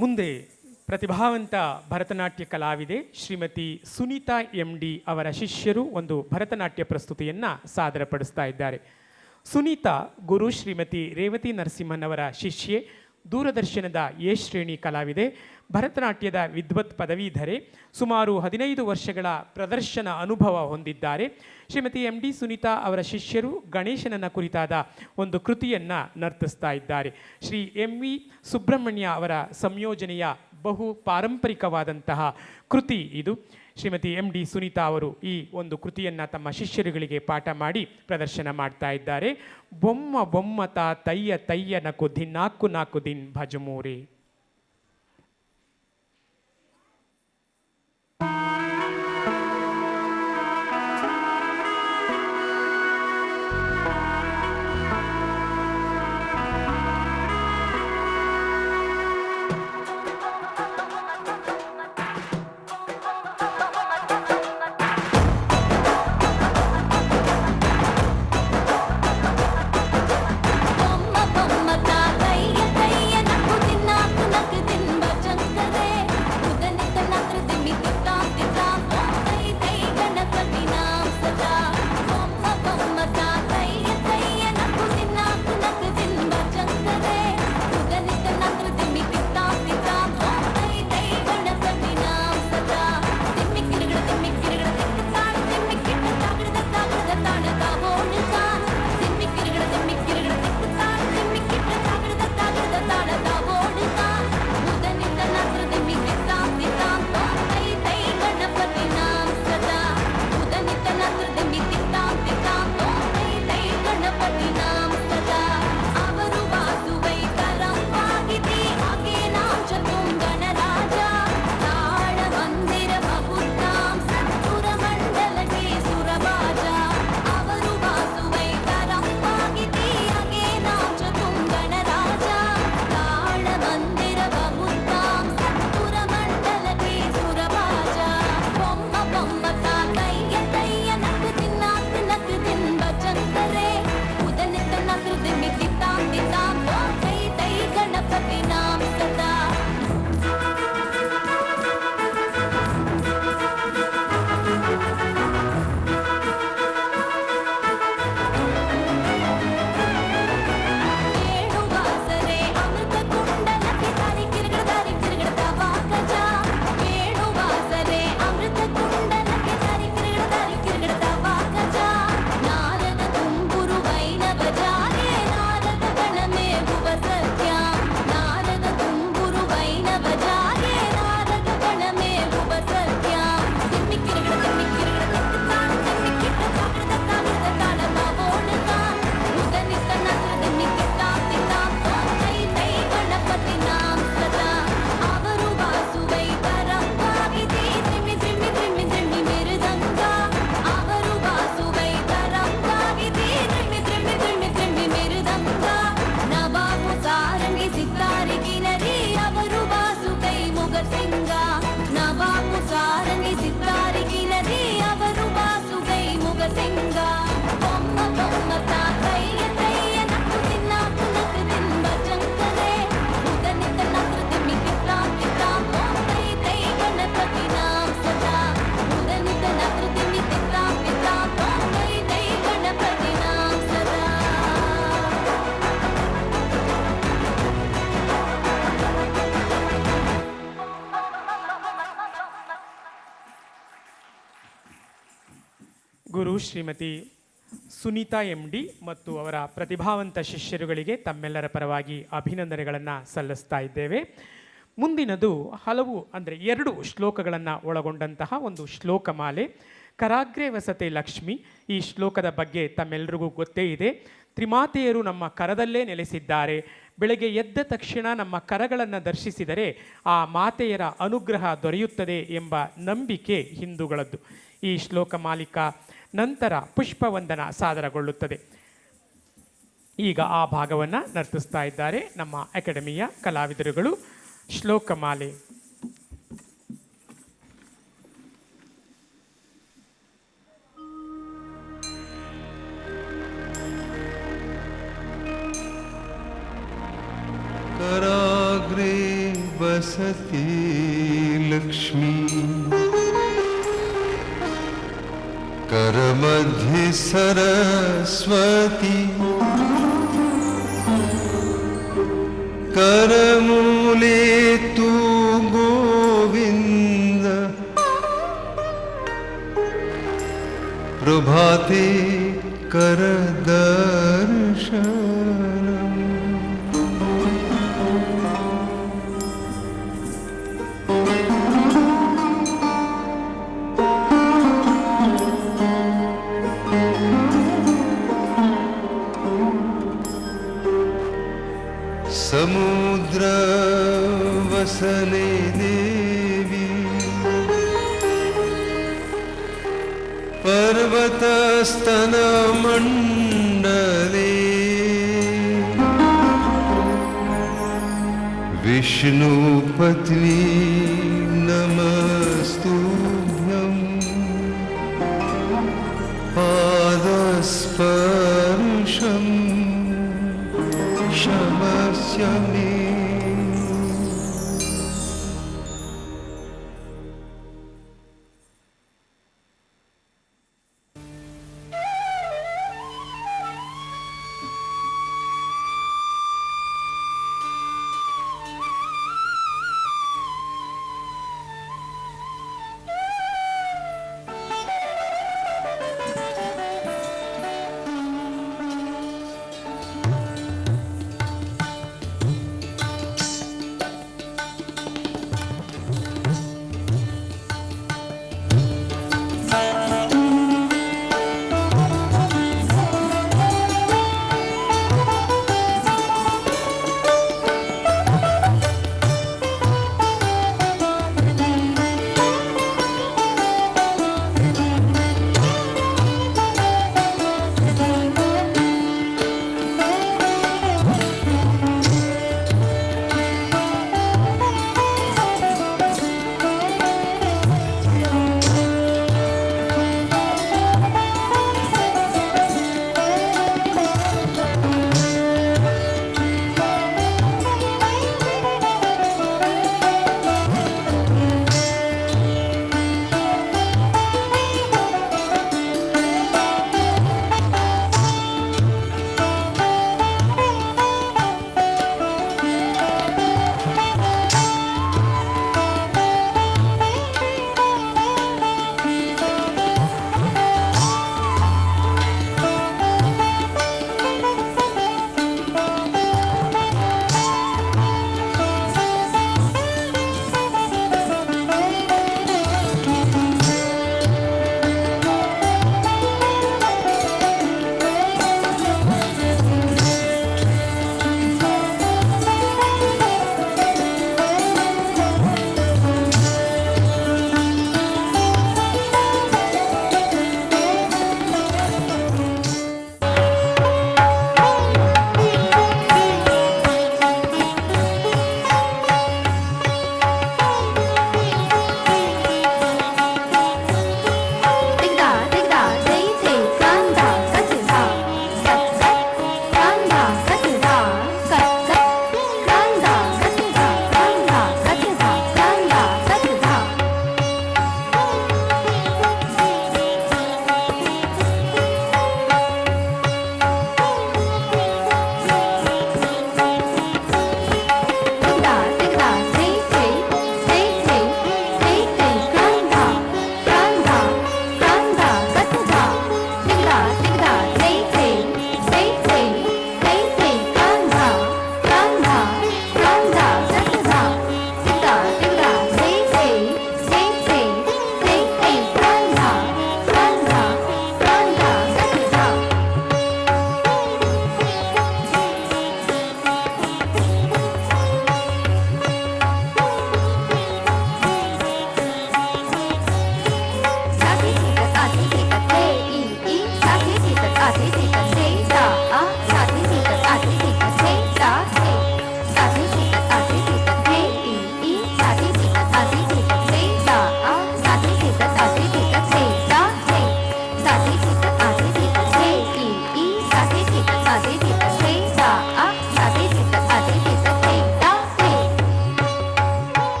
ಮುಂದೆ ಪ್ರತಿಭಾವಂತ ಭರತನಾಟ್ಯ ಕಲಾವಿದೆ ಶ್ರೀಮತಿ ಸುನೀತಾ MD ಅವರ ಶಿಷ್ಯರು ಒಂದು ಭರತನಾಟ್ಯ ಪ್ರಸ್ತುತಿಯನ್ನು ಸಾದರಪಡಿಸ್ತಾ ಇದ್ದಾರೆ. ಸುನೀತಾ ಗುರು ಶ್ರೀಮತಿ ರೇವತಿ ನರಸಿಂಹನ್ ಅವರ ಶಿಷ್ಯೆ, ದೂರದರ್ಶನದ ಎ ಶ್ರೇಣಿ ಕಲಾವಿದೆ, ಭರತನಾಟ್ಯದ ವಿದ್ವತ್ ಪದವೀಧರೆ, ಸುಮಾರು 15 ವರ್ಷಗಳ ಪ್ರದರ್ಶನ ಅನುಭವ ಹೊಂದಿದ್ದಾರೆ. ಶ್ರೀಮತಿ MD ಸುನೀತಾ ಅವರ ಶಿಷ್ಯರು ಗಣೇಶನನ್ನ ಕುರಿತಾದ ಒಂದು ಕೃತಿಯನ್ನು ನರ್ತಿಸ್ತಾ ಇದ್ದಾರೆ. ಶ್ರೀ MV ಸುಬ್ರಹ್ಮಣ್ಯ ಅವರ ಸಂಯೋಜನೆಯ ಬಹು ಪಾರಂಪರಿಕವಾದಂತಹ ಕೃತಿ ಇದು. ಶ್ರೀಮತಿ MD ಸುನೀತಾ ಅವರು ಈ ಒಂದು ಕೃತಿಯನ್ನು ತಮ್ಮ ಶಿಷ್ಯರುಗಳಿಗೆ ಪಾಠ ಮಾಡಿ ಪ್ರದರ್ಶನ ಮಾಡ್ತಾ ಇದ್ದಾರೆ. ಬೊಮ್ಮ ಬೊಮ್ಮತ ತಯ್ಯ ತಯ್ಯ ನಕು ದಿನ್ ನಾಕು ನಾಕು ದಿನ್ ಭಜಮೂರಿ. ಗುರು ಶ್ರೀಮತಿ ಸುನೀತಾ MD ಮತ್ತು ಅವರ ಪ್ರತಿಭಾವಂತ ಶಿಷ್ಯರುಗಳಿಗೆ ತಮ್ಮೆಲ್ಲರ ಪರವಾಗಿ ಅಭಿನಂದನೆಗಳನ್ನು ಸಲ್ಲಿಸ್ತಾ ಇದ್ದೇವೆ. ಮುಂದಿನದು ಹಲವು ಅಂದರೆ 2 ಶ್ಲೋಕಗಳನ್ನು ಒಳಗೊಂಡಂತಹ ಒಂದು ಶ್ಲೋಕಮಾಲೆ, ಕರಾಗ್ರೆ ವಸತೆ ಲಕ್ಷ್ಮಿ. ಈ ಶ್ಲೋಕದ ಬಗ್ಗೆ ತಮ್ಮೆಲ್ಲರಿಗೂ ಗೊತ್ತೇ ಇದೆ. ತ್ರಿಮಾತೆಯರು ನಮ್ಮ ಕರದಲ್ಲೇ ನೆಲೆಸಿದ್ದಾರೆ. ಬೆಳಗ್ಗೆ ಎದ್ದ ತಕ್ಷಣ ನಮ್ಮ ಕರಗಳನ್ನು ದರ್ಶಿಸಿದರೆ ಆ ಮಾತೆಯರ ಅನುಗ್ರಹ ದೊರೆಯುತ್ತದೆ ಎಂಬ ನಂಬಿಕೆ ಹಿಂದೂಗಳದ್ದು. ಈ ಶ್ಲೋಕ ಮಾಲಿಕಾ ನಂತರ ಪುಷ್ಪವಂದನ ಸಾದರಗೊಳ್ಳುತ್ತದೆ. ಈಗ ಆ ಭಾಗವನ್ನು ನರ್ತಿಸ್ತಾ ಇದ್ದಾರೆ ನಮ್ಮ ಅಕಾಡೆಮಿಯ ಕಲಾವಿದರುಗಳು. ಶ್ಲೋಕಮಾಲೆ. कराग्रे बस वसति लक्ष्मी करमध्ये सरस्वती करमूले तु गोविन्द प्रभाते करदर्शनम् समुद्र वसने देवी पर्वतस्तनमण्डले विष्णुपत्नी नमस्तुभ्यं पादस्पर्शम् क्षमस्व मे।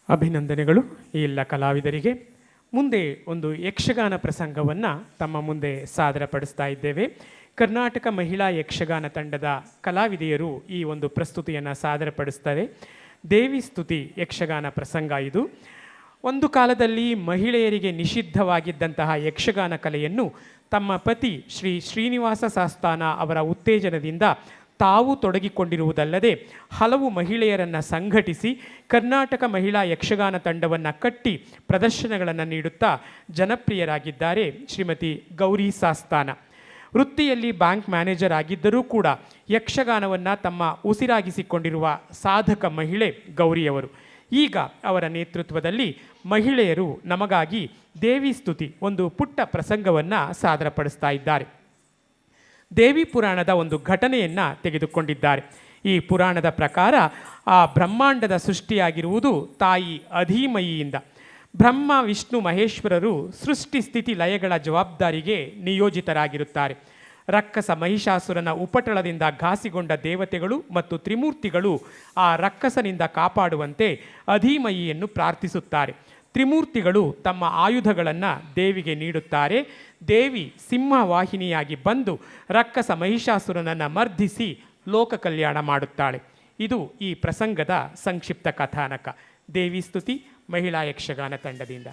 ಅಭಿನಂದನೆಗಳು ಈ ಎಲ್ಲ ಕಲಾವಿದರಿಗೆ. ಮುಂದೆ ಒಂದು ಯಕ್ಷಗಾನ ಪ್ರಸಂಗವನ್ನು ತಮ್ಮ ಮುಂದೆ ಸಾದರಪಡಿಸ್ತಾ ಇದ್ದೇವೆ. ಕರ್ನಾಟಕ ಮಹಿಳಾ ಯಕ್ಷಗಾನ ತಂಡದ ಕಲಾವಿದೆಯರು ಈ ಒಂದು ಪ್ರಸ್ತುತಿಯನ್ನು ಸಾದರಪಡಿಸ್ತಾರೆ. ದೇವಿ ಸ್ತುತಿ ಯಕ್ಷಗಾನ ಪ್ರಸಂಗ ಇದು. ಒಂದು ಕಾಲದಲ್ಲಿ ಮಹಿಳೆಯರಿಗೆ ನಿಷಿದ್ಧವಾಗಿದ್ದಂತಹ ಯಕ್ಷಗಾನ ಕಲೆಯನ್ನು ತಮ್ಮ ಪತಿ ಶ್ರೀ ಶ್ರೀನಿವಾಸ ಸಾಸ್ತಾನ ಅವರ ಉತ್ತೇಜನದಿಂದ ತಾವು ತೊಡಗಿಕೊಂಡಿರುವುದಲ್ಲದೆ ಹಲವು ಮಹಿಳೆಯರನ್ನು ಸಂಘಟಿಸಿ ಕರ್ನಾಟಕ ಮಹಿಳಾ ಯಕ್ಷಗಾನ ತಂಡವನ್ನು ಕಟ್ಟಿ ಪ್ರದರ್ಶನಗಳನ್ನು ನೀಡುತ್ತಾ ಜನಪ್ರಿಯರಾಗಿದ್ದಾರೆ ಶ್ರೀಮತಿ ಗೌರಿ ಸಾಸ್ತಾನ. ವೃತ್ತಿಯಲ್ಲಿ ಬ್ಯಾಂಕ್ ಮ್ಯಾನೇಜರ್ ಆಗಿದ್ದರೂ ಕೂಡ ಯಕ್ಷಗಾನವನ್ನು ತಮ್ಮ ಉಸಿರಾಗಿಸಿಕೊಂಡಿರುವ ಸಾಧಕ ಮಹಿಳೆ ಗೌರಿಯವರು. ಈಗ ಅವರ ನೇತೃತ್ವದಲ್ಲಿ ಮಹಿಳೆಯರು ನಮಗಾಗಿ ದೇವಿ ಸ್ತುತಿ ಒಂದು ಪುಟ್ಟ ಪ್ರಸಂಗವನ್ನು ಸಾದರಪಡಿಸ್ತಾ ಇದ್ದಾರೆ. ದೇವಿ ಪುರಾಣದ ಒಂದು ಘಟನೆಯನ್ನು ತೆಗೆದುಕೊಂಡಿದ್ದಾರೆ. ಈ ಪುರಾಣದ ಪ್ರಕಾರ ಆ ಬ್ರಹ್ಮಾಂಡದ ಸೃಷ್ಟಿಯಾಗಿರುವುದು ತಾಯಿ ಅಧೀಮಯಿಯಿಂದ. ಬ್ರಹ್ಮ ವಿಷ್ಣು ಮಹೇಶ್ವರರು ಸೃಷ್ಟಿ ಸ್ಥಿತಿ ಲಯಗಳ ಜವಾಬ್ದಾರಿಗೆ ನಿಯೋಜಿತರಾಗಿರುತ್ತಾರೆ. ರಕ್ಕಸ ಮಹಿಷಾಸುರನ ಉಪಟಳದಿಂದ ಘಾಸಿಗೊಂಡ ದೇವತೆಗಳು ಮತ್ತು ತ್ರಿಮೂರ್ತಿಗಳು ಆ ರಕ್ಕಸನಿಂದ ಕಾಪಾಡುವಂತೆ ಅಧೀಮಯಿಯನ್ನು ಪ್ರಾರ್ಥಿಸುತ್ತಾರೆ. ತ್ರಿಮೂರ್ತಿಗಳು ತಮ್ಮ ಆಯುಧಗಳನ್ನು ದೇವಿಗೆ ನೀಡುತ್ತಾರೆ. ದೇವಿ ಸಿಂಹವಾಹಿನಿಯಾಗಿ ಬಂದು ರಕ್ಕಸ ಮಹಿಷಾಸುರನನ್ನು ಮರ್ದಿಸಿ ಲೋಕ ಕಲ್ಯಾಣ ಮಾಡುತ್ತಾಳೆ. ಇದು ಈ ಪ್ರಸಂಗದ ಸಂಕ್ಷಿಪ್ತ ಕಥಾನಕ. ದೇವಿ ಸ್ತುತಿ ಮಹಿಳಾ ಯಕ್ಷಗಾನ ತಂಡದಿಂದ.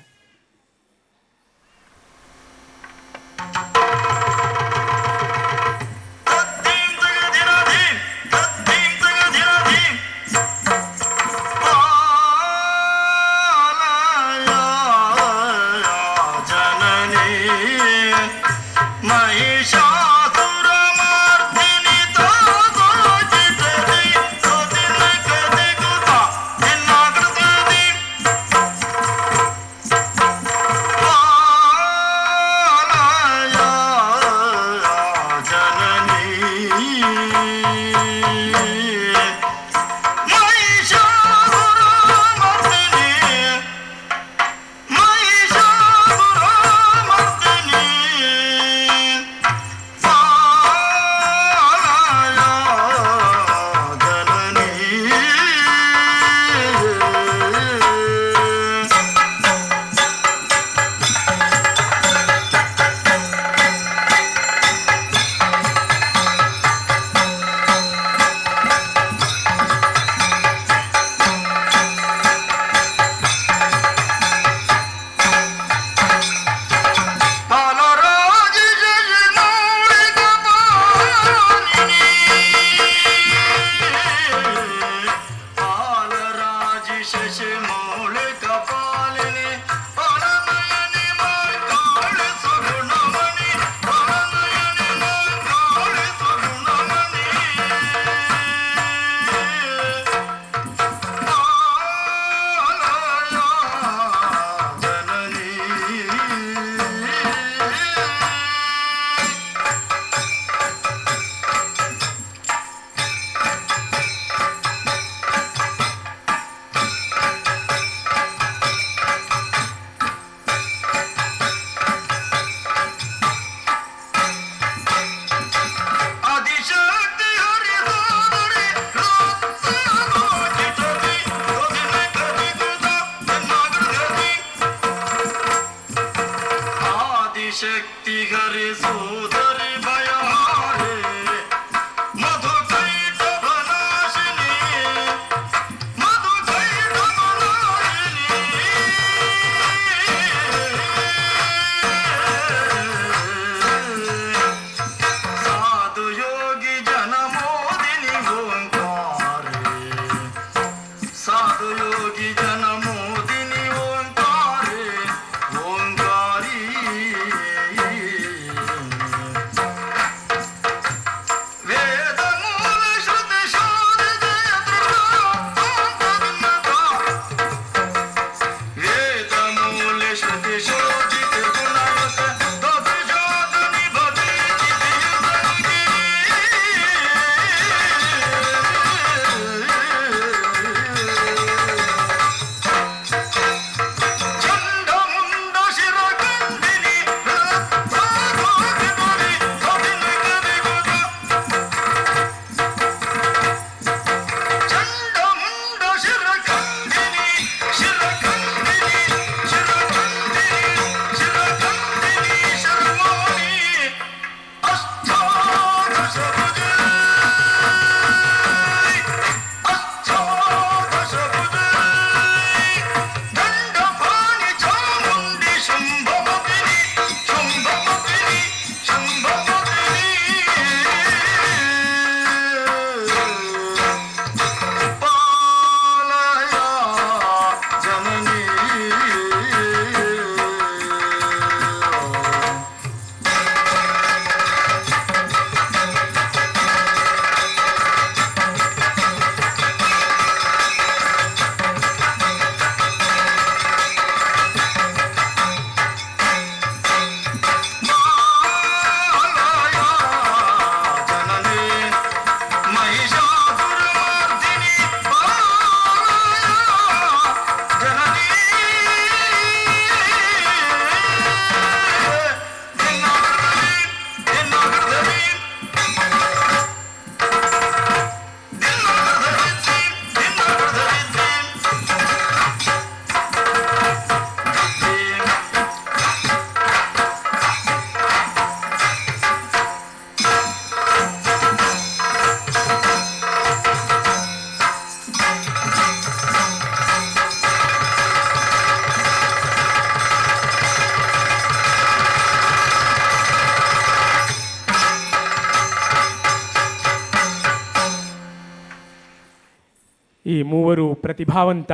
ಈ ಮೂವರು ಪ್ರತಿಭಾವಂತ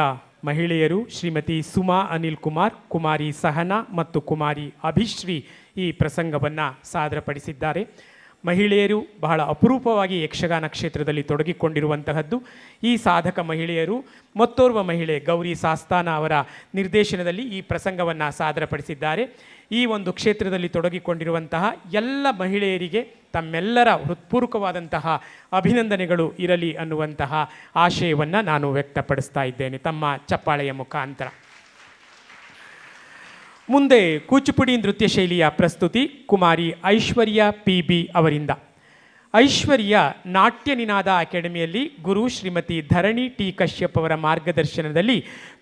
ಮಹಿಳೆಯರು ಶ್ರೀಮತಿ ಸುಮಾ ಅನಿಲ್ ಕುಮಾರ್, ಕುಮಾರಿ ಸಹನಾ ಮತ್ತು ಕುಮಾರಿ ಅಭಿಶ್ರೀ ಈ ಪ್ರಸಂಗವನ್ನು ಸಾದರಪಡಿಸಿದ್ದಾರೆ. ಮಹಿಳೆಯರು ಬಹಳ ಅಪರೂಪವಾಗಿ ಯಕ್ಷಗಾನ ಕ್ಷೇತ್ರದಲ್ಲಿ ತೊಡಗಿಕೊಂಡಿರುವಂತಹದ್ದು. ಈ ಸಾಧಕ ಮಹಿಳೆಯರು ಮತ್ತೋರ್ವ ಮಹಿಳೆ ಗೌರಿ ಸಾಸ್ತಾನ ಅವರ ನಿರ್ದೇಶನದಲ್ಲಿ ಈ ಪ್ರಸಂಗವನ್ನು ಸಾದರಪಡಿಸಿದ್ದಾರೆ. ಈ ಒಂದು ಕ್ಷೇತ್ರದಲ್ಲಿ ತೊಡಗಿಕೊಂಡಿರುವಂತಹ ಎಲ್ಲ ಮಹಿಳೆಯರಿಗೆ ತಮ್ಮೆಲ್ಲರ ಹೃತ್ಪೂರ್ವಕವಾದಂತಹ ಅಭಿನಂದನೆಗಳು ಇರಲಿ ಅನ್ನುವಂತಹ ಆಶಯವನ್ನು ನಾನು ವ್ಯಕ್ತಪಡಿಸ್ತಾ ಇದ್ದೇನೆ ತಮ್ಮ ಚಪ್ಪಾಳೆಯ ಮುಖಾಂತರ. ಮುಂದೆ ಕೂಚಿಪುಡಿ ನೃತ್ಯ ಶೈಲಿಯ ಪ್ರಸ್ತುತಿ ಕುಮಾರಿ ಐಶ್ವರ್ಯ PB ಅವರಿಂದ. ಐಶ್ವರ್ಯ ನಾಟ್ಯ ನಿನಾದ ಅಕಾಡೆಮಿಯಲ್ಲಿ ಗುರು ಶ್ರೀಮತಿ ಧರಣಿ T ಕಶ್ಯಪ್ ಅವರ ಮಾರ್ಗದರ್ಶನದಲ್ಲಿ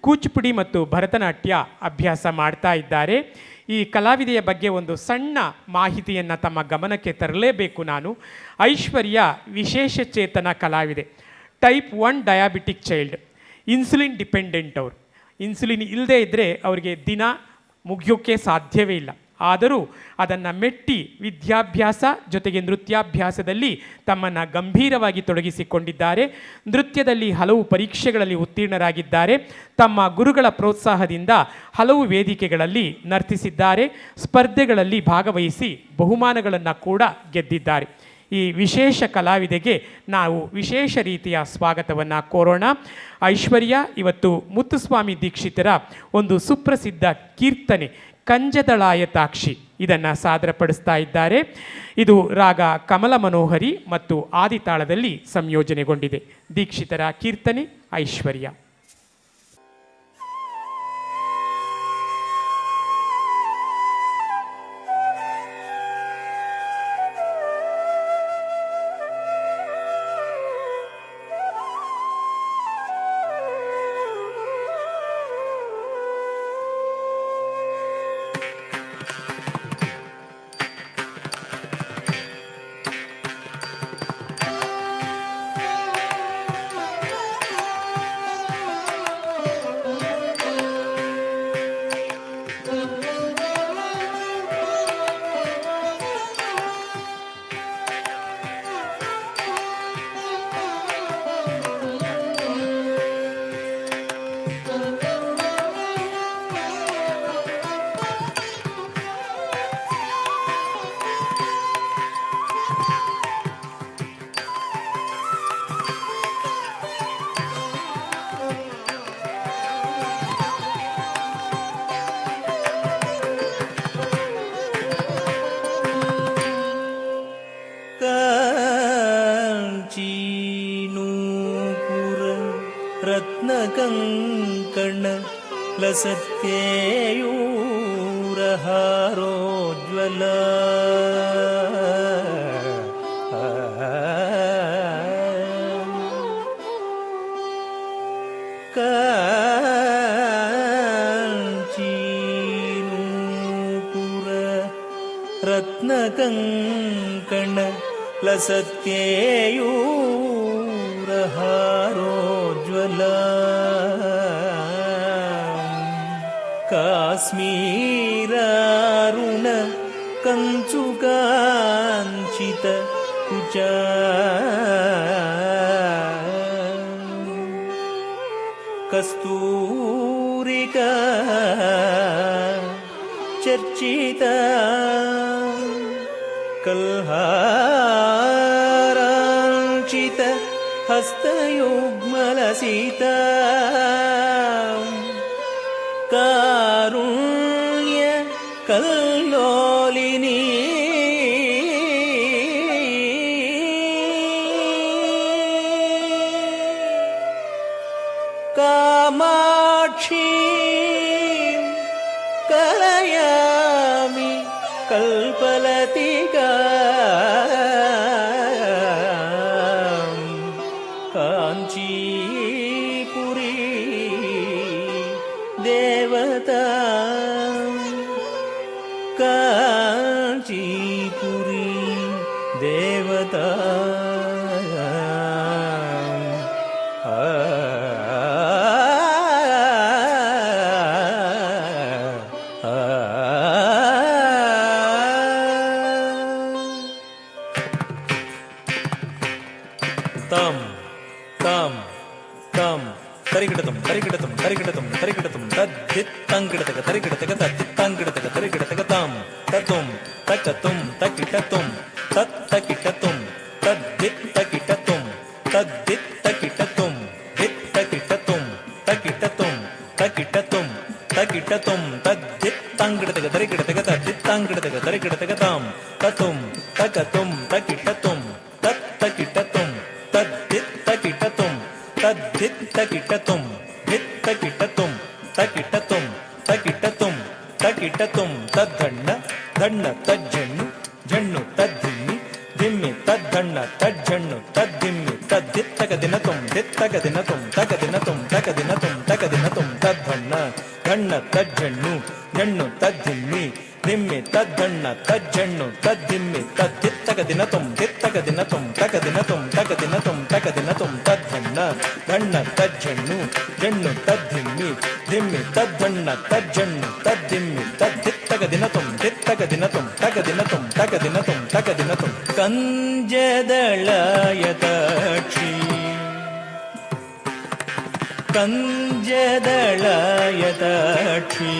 ಕೂಚಿಪುಡಿ ಮತ್ತು ಭರತನಾಟ್ಯ ಅಭ್ಯಾಸ ಮಾಡ್ತಾ ಇದ್ದಾರೆ. ಈ ಕಲಾವಿದೆಯ ಬಗ್ಗೆ ಒಂದು ಸಣ್ಣ ಮಾಹಿತಿಯನ್ನು ತಮ್ಮ ಗಮನಕ್ಕೆ ತರಲೇಬೇಕು ನಾನು. ಐಶ್ವರ್ಯ ವಿಶೇಷ ಚೇತನ ಕಲಾವಿದೆ, type 1 diabetic child, insulin dependent. ಅವರು ಇನ್ಸುಲಿನ್ ಇಲ್ಲದೇ ಇದ್ದರೆ ಅವರಿಗೆ ದಿನ ಮುಗಿಯೋಕ್ಕೆ ಸಾಧ್ಯವೇ ಇಲ್ಲ. ಆದರೂ ಅದನ್ನು ಮೆಟ್ಟಿ ವಿದ್ಯಾಭ್ಯಾಸ ಜೊತೆಗೆ ನೃತ್ಯಾಭ್ಯಾಸದಲ್ಲಿ ತಮ್ಮನ್ನು ಗಂಭೀರವಾಗಿ ತೊಡಗಿಸಿಕೊಂಡಿದ್ದಾರೆ. ನೃತ್ಯದಲ್ಲಿ ಹಲವು ಪರೀಕ್ಷೆಗಳಲ್ಲಿ ಉತ್ತೀರ್ಣರಾಗಿದ್ದಾರೆ. ತಮ್ಮ ಗುರುಗಳ ಪ್ರೋತ್ಸಾಹದಿಂದ ಹಲವು ವೇದಿಕೆಗಳಲ್ಲಿ ನರ್ತಿಸಿದ್ದಾರೆ. ಸ್ಪರ್ಧೆಗಳಲ್ಲಿ ಭಾಗವಹಿಸಿ ಬಹುಮಾನಗಳನ್ನು ಕೂಡ ಗೆದ್ದಿದ್ದಾರೆ. ಈ ವಿಶೇಷ ಕಲಾವಿದೆಗೆ ನಾವು ವಿಶೇಷ ರೀತಿಯ ಸ್ವಾಗತವನ್ನು ಕೋರೋಣ. ಐಶ್ವರ್ಯ ಇವತ್ತು ಮುತ್ತುಸ್ವಾಮಿ ದೀಕ್ಷಿತರ ಒಂದು ಸುಪ್ರಸಿದ್ಧ ಕೀರ್ತನೆ ಕಂಜದಳಾಯತಾಕ್ಷಿ ಇದನ್ನು ಸಾದರಪಡಿಸ್ತಾ ಇದ್ದಾರೆ. ಇದು ರಾಗ ಕಮಲ ಮನೋಹರಿ ಮತ್ತು ಆದಿತಾಳದಲ್ಲಿ ಸಂಯೋಜನೆಗೊಂಡಿದೆ. ದೀಕ್ಷಿತರ ಕೀರ್ತನೆ ಐಶ್ವರ್ಯ. ರತ್ನಕಂಕಣ ಲಸತ್ಯೇಯೂರಹಾರೋಜ್ವಲ ಕಾಂಚೀನೂಪುರ ರತ್ನಕಂಕಣ ಲಸತ್ಯೇಯೂರಹಾರೋಜ್ವಲ ಕಾಶ್ಮೀರಾರುಣ ಕಂಚುಕಾಂಚಿತ ಕುಚ ಕಸ್ತೂರಿಕಾ ಚರ್ಚಿತ ಕಲ್ಹಾರಾಂಚಿತ ಹಸ್ತಯುಗ್ಮಲಸಿತ ಕಾರುಣ್ಯ ಕಲ್ಲೋಲಿನಿ ಕಾಮಾಕ್ಷಿ ಕಲಯಾಮಿ ಕಲ್ಪಲತಿಕಾ ಕಾಂಚೀಪುರಿ ದೇವತಾ ಕಾಂಚೀಪುರಿ ದೇವತಾ ತಂ ತಂ ತಂ ತರಿಗಿಡತಂ ತರಿಗಿಡತಂ ತರಿಗಿಡತಂ ತರಿಗಿಡತಂ ತದ್ದಿತ್ತಂಗಿಡತಕ ತರಿಗಿಡತಕ ತದ್ದಿತ್ತಂಗಿಡತಕ ತರಿಗಿಡತಕ ತಾಂ ತತುಂ ತಕತುಂ ತಕಿಟತುಂ ತತ್ತಕಿಟತುಂ ತದ್ದಿತ್ತಕಿಟತುಂ ತದ್ದಿತ್ತಕಿಟತುಂ ದಿತ್ತಕಿಟತುಂ ತಕಿಟತುಂ ತಕಿಟತುಂ ತಕಿಟತುಂ ತದ್ದಿತ್ತಂಗಿಡತಕ ತರಿಗಿಡತಕ ತದ್ದಿತ್ತಂಗಿಡತಕ ತರಿಗಿಡತಕ ತಾಂ ತತುಂ ತಕತುಂ ತಕಿಟತುಂ ತತ್ತಕಿಟತುಂ ತದ್ದಿತ್ತಕಿಟತುಂ ತದ್ದಿತ್ತಕಿಟತುಂ ದಿತ್ತಕಿಟತುಂ ತಕಿಟತುಂ ತಕಿಟತುಂ ತಕಿಟತುಂ ತದ್ದಣ್ಣ ದಣ್ಣ ತಜ್ಜಣ್ಣು ಜಣ್ಣು ತದ್ದಿಮ್ಮಿ ದಿಮ್ಮಿ ತದ್ದಣ್ಣ ತಜ್ಜಣ್ಣು ತದ್ದಿಮ್ಮಿ ತದ್ದಿತ್ತಕ ದಿನತುಂ ದಿತ್ತಕ ದಿನತುಂ ತಕ ದಿನತುಂ ತಕ ದಿನತುಂ ತಕ ದಿನತುಂ ತದ್ದಣ್ಣ ದಣ್ಣ ತಜ್ಜಣ್ಣು ಜಣ್ಣು ತದ್ದಿಮ್ಮಿ ದಿಮ್ಮಿ ತದ್ದಣ್ಣ ತಜ್ಜಣ್ಣು ತದ್ದಿಮ್ಮಿ ತದ್ದಿತ್ತಕ ದಿನತುಂ ದಿತ್ತಕ ದಿನತುಂ ತಕ ದಿನತುಂ ತಕ ದಿನತುಂ ತಕ ದಿನತುಂ ತದ್ದಣ್ಣ ದಣ್ಣ ತಜ್ಜಣ್ಣು ಜಣ್ಣು ತದ್ದಿಮ್ಮಿ ದಿಮ್ಮಿ ತದ್ದಣ್ಣ ತಜ್ಜಣ್ಣು ತದ್ದಿಮ್ಮಿ ತದ್ದಿತ್ತಕ ದಿನತುಂ ದಿತ್ತಕ ದಿನತುಂ ತಕ ದಿನತುಂ ತಕ ದಿನತುಂ ತಕ ದಿನತುಂ ಕಂಜದಳಯತಾಕ್ಷಿ ಕಂಜದಳಯತಾಕ್ಷಿ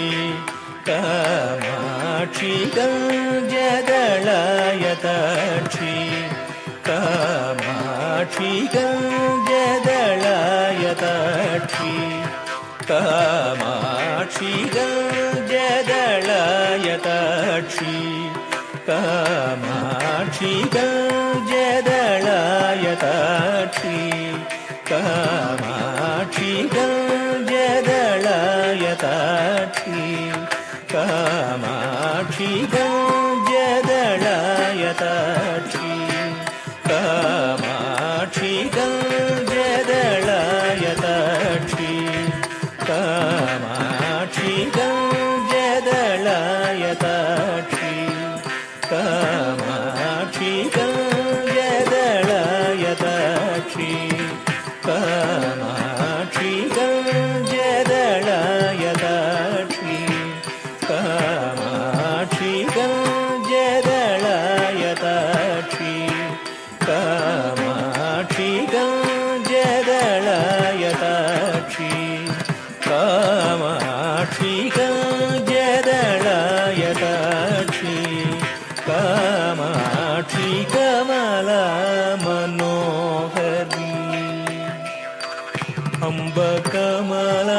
ಕಾಮಾಕ್ಷಿ ಕಂಜದಳಯತಾಕ್ಷಿ ಕಾಮಾಕ್ಷಿ ಕಂಜದಳಯತಾಕ್ಷಿ ಕಾಮಾಕ್ಷಿ ಕಂಜದಳಯತಾಕ್ಷಿ ಕಾಮಾಕ್ಷಿ ಕಂಜದಳಯತಾಕ್ಷಿ ಕಾಮಾಕ್ಷಿ ಕಂಜದಳಯತಾಕ್ಷಿ ಕಾಮಾಕ್ಷಿ ಕಂಜದಳಯತಾಕ್ಷಿ ಕಾಮಾಕ್ಷಿ ಕಂಜದಳಯತಾಕ್ಷಿ ಕಾಮಾಕ್ಷಿ ಕಂಜದಳಯತಾಕ್ಷಿ ಕಾಮಾಕ್ಷಿ ಕಂಜದಳಯತಾಕ್ಷಿ ಕಾಮಾಕ್ಷಿ ಕಂಜದಳಯತಾಕ್ಷಿ ಕಾಮಾಕ್ಷಿ ಕಂಜದಳಯತಾಕ್ಷಿ ಕಾಮಾಕ್ಷಿ ಕಂಜದಳಯತಾಕ್ಷಿ ಕಾಮಾಕ್ಷಿ ಕಂಜದಳಯತಾಕ್ಷಿ ಕಾಮಾಕ್ಷಿ ಕಮಲ ಮನೋಹರಿ ಅಂಬ ಕಮಲ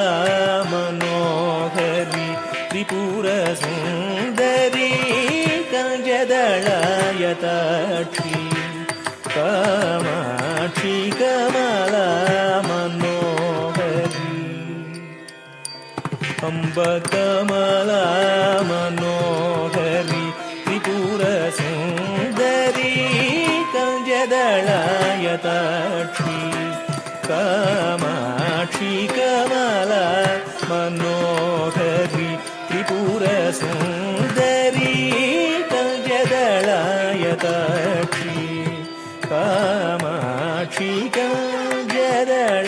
ಮನೋಹರಿ ತ್ರಿಪುರ ಸುಂದರಿ ಕಂಜದಳಯತಾಕ್ಷಿ ಕಾಮಾಕ್ಷಿ ಕಮಲ ಮನೋಹರಿ ಅಂಬ ಕಮಲ ಮನೋಹರಿ ತ್ರಿಪುರ ಸುಂದರಿ ಕಂಜದಳಯತಾಕ್ಷಿ ಕಾಮಾಕ್ಷಿ ಕಮಲ ಮನೋಹರಿ ತ್ರಿಪುರ ಸುಂದರಿ ಕಂಜದಳಯತಾಕ್ಷಿ ಕಾಮಾಕ್ಷಿ ಕಂಜದಳಯತಾಕ್ಷಿ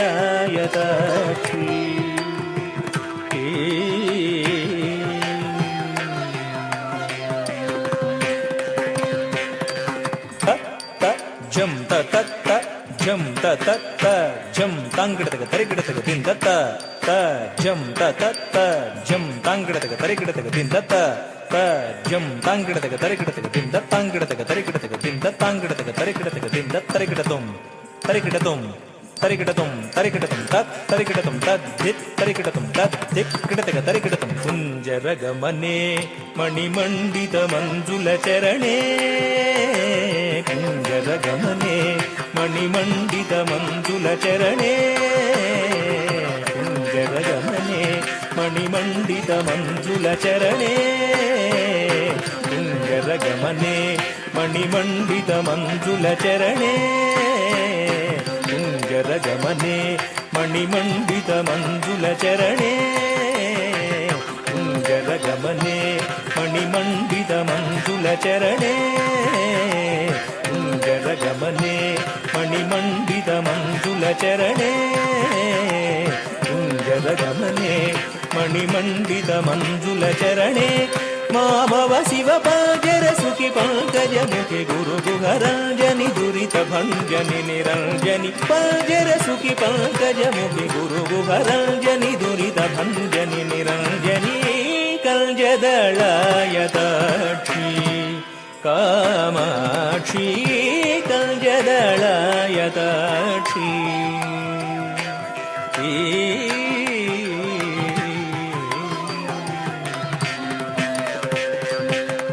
ಜಂ ತತ್ತ ಜಂ ತತ್ತ ಜಂ ತಾಂಗಿಡತಗ ತರಿಗಿಡತಗ ತಿಂದತ್ತ ತ ಜಂ ತತ್ತ ಜಂ ತಾಂಗಿಡತಗ ತರಿಗಿಡತಗ ತಿಂದತ್ತ ತ ಜಂ ತಾಂಗಿಡತಗ ತರಿಗಿಡತಗ ತಿಂದ ತಾಂಗಿಡತಗ ತರಿಗಿಡತಗ ತಿಂದ ತಾಂಗಿಡತಗ ತರಿಗಿಡತಗ ತಿಂದ ತರಿಗಿಡತುಂ ತರಿಗಿಡತುಂ ತರಿಗಿಡತುಂ ತರಿಗಿಡತುಂ ತತ್ ತರಿಗಿಡತುಂ ತದ್ದಿತ್ ತರಿಗಿಡತುಂ ತದ್ದಿಕ್ ಗಿಡತಗ ತರಿಗಿಡತುಂ ಕುಂಜರಗಮನೆ ಮಣಿಮಂಡಿತ ಮಂಜುಲ ಚರಣೆ ಕುಂಜರಗಮನೆ ಮಣಿಮಂಡಿತ ಮಂಜುಲ ಚರಣೆ ಕುಂಜರಗಮನೆ ಮಣಿಮಂಡಿತ ಮಂಜುಲ ಚರಣೆ ಕುಂಜರಗಮನೆ ಮಣಿಮಂಡಿತ ಮಂಜುಲ ಚರಣೆ ಕುಂಜರಗಮನೆ ಮಣಿಮಂಡಿತ ಮಂಜುಲ ಚರಣೆ ಕುಂಜರಗಮನೆ ಮಣಿಮಂಡಿತ ಮಂಜುಲ ಚರಣೆ ಕುಂಜರಗಮನೆ ಮಣಿಮಂಡಿತ ಮಂಜುಲ ಚರಣೆ ಕುಂಜರಗಮನೆ ಮಣಿಮಂಡಿತ ಮಂಜುಲ ಚರಣೆ ಮಾಭವ ಶಿವ ಪಾಜರ ಸುಖಿ ಪಂಕಜ ಮುಖಿ ಗುರು ಗುಹರಾಜನಿ ದುರಿತ ದುರಿತ ಭಂಜನಿ ನಿರಂಜನಿ ಪಂಜರ ಸುಖಿ ಪಂಕಜಮುಖಿ ಗುರು ಗುಹರಂಜನಿ ದುರಿತ ಭಂಜನಿ ನಿರಂಜನಿ ಕಲ್ಜದಳಯತಾಕ್ಷಿ ಕಾಮಾಕ್ಷಿ ಕಲ್ಜದಳಯತಾಕ್ಷಿ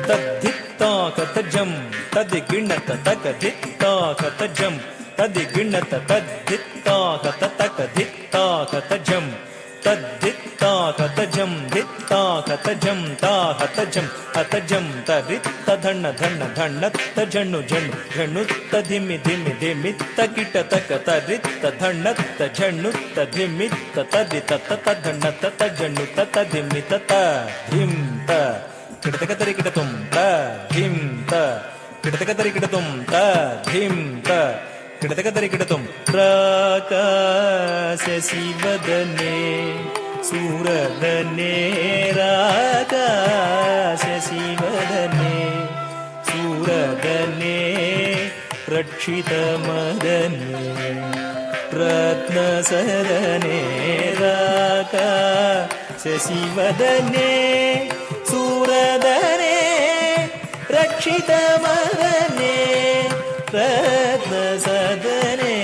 ತದ್ಧಿತ್ತಾಕತಜಂ ತದ್ಗಿಣ್ಣತ ತಕಧಿತ್ತಾಕತಜಂ ತದ್ಗಿಣ್ಣತ ತದ್ಧಿತ್ತಾಕತಕಧಿತ್ತಾಕತಜಂ ತದ್ಧಿತ್ತಾಕತಜಂ ಧಿತ್ತಾಕತಜಂ ತಾಹತಜಂ ಹತಜಂ ತರಿತ್ತಧಣ್ಣ ಧಣ್ಣ ಧಣ್ಣತ್ತ ಜಣ್ಣು ಜಣ್ಣು ಝಣ್ಣುತ್ತ ಧಿಮಿ ಧಿಮಿ ಧಿಮಿತ್ತ ಕಿಟ ತಕ ತರಿತ್ತ ಧಣ್ಣತ್ತ ಝಣ್ಣುತ್ತ ಧಿಮಿತ್ತ ತದಿತ ತತ ಧಣ್ಣತ್ತ ತಜಣ್ಣುತ್ತ ತದಿಮಿತ ತ ಧಿಂತ ಕಿಡತಕ ತರಿ ಕಿಟ ತುಂಬ ಧಿಂತ ಕಿಡತಕ ತರಿ ಕಿಟ ತುಂಬ ಧಿಂತ ಕಿಡತಕ ತರಿ ಕಿಟ ತುಂ ರಾಕಾಶ ಶಿವದನೆ ಸೂರದನೆ ರಾಕಾಶ ಶಿವದನೆ ಸೂರದನೆ ರಕ್ಷಿತ ಮದನೆ ರತ್ನ ಸದನೆ ರಾಕಾಶ ಶಿವದನೆ ಸೂರದನೆ ರಕ್ಷಿತ ಮದನೆ ರತ್ನ ಸದನೆ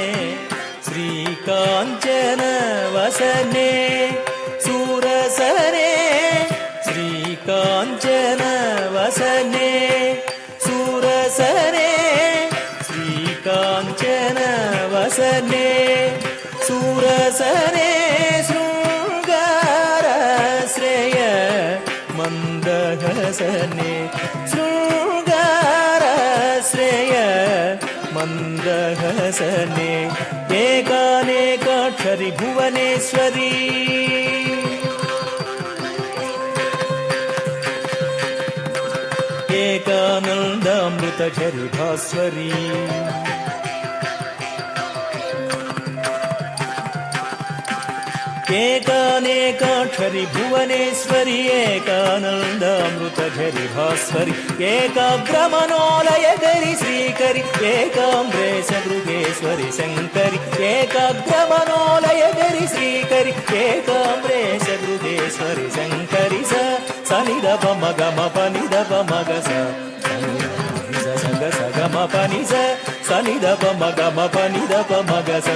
ಶ್ರೀಕಾಂಚನ ವಸನೆ ಸೂರಸನೆ ಶ್ರೀಕಾಂಚನ ವಸನೆ ಸೂರಸನೆ ಶ್ರೀಕಾಂಚನ ವಸನೆ ಸೂರಸನೆ ಶೃಂಗಾರ ಶ್ರೇಯ ಮಂದಹಸನೆ ಶೃಂಗಾರ ಶ್ರೇಯ ಮಂದಹಸನೆ ಏಕಾನೇಕಾಕ್ಷರಿ ಭುವನೇಶ್ವರಿ ಏಕಾನಂದಾಮೃತ ಝರಿ ಭಾಸ್ವರಿ ಏಕಾನೇಕಾಕ್ಷರಿ ಭುವನೇಶ್ವರಿ ಏಕಾನಂದಾಮೃತ ಝರಿ ಭಾಸ್ವರಿ ಏಕಾಗ್ರ ಮನೋಲಯ ಗರಿ ಶ್ರೀಕರಿ ಏಕಾಂಬ್ರೇಶ ಮೃಗೇಶ್ವರಿ ಶಂಕರಿ ಏಕಾಗ್ರ ಮನೋಲಯ ಗರಿ ಶ್ರೀಕರಿ ಏಕಾಂಬ್ರೇಶ ಮೃಗೇಶ್ವರಿ ಶಂಕರಿ ಸ ಸನಿದ ಪಮ ಗಮ ಪನಿದ ಪಮ ಗ ಸ ಸಗ ಸಗ ಮ ಪನಿ ಸ ಸನಿದ ಪಮ ಗಮ ಪನಿದ ಪಮ ಗ ಸ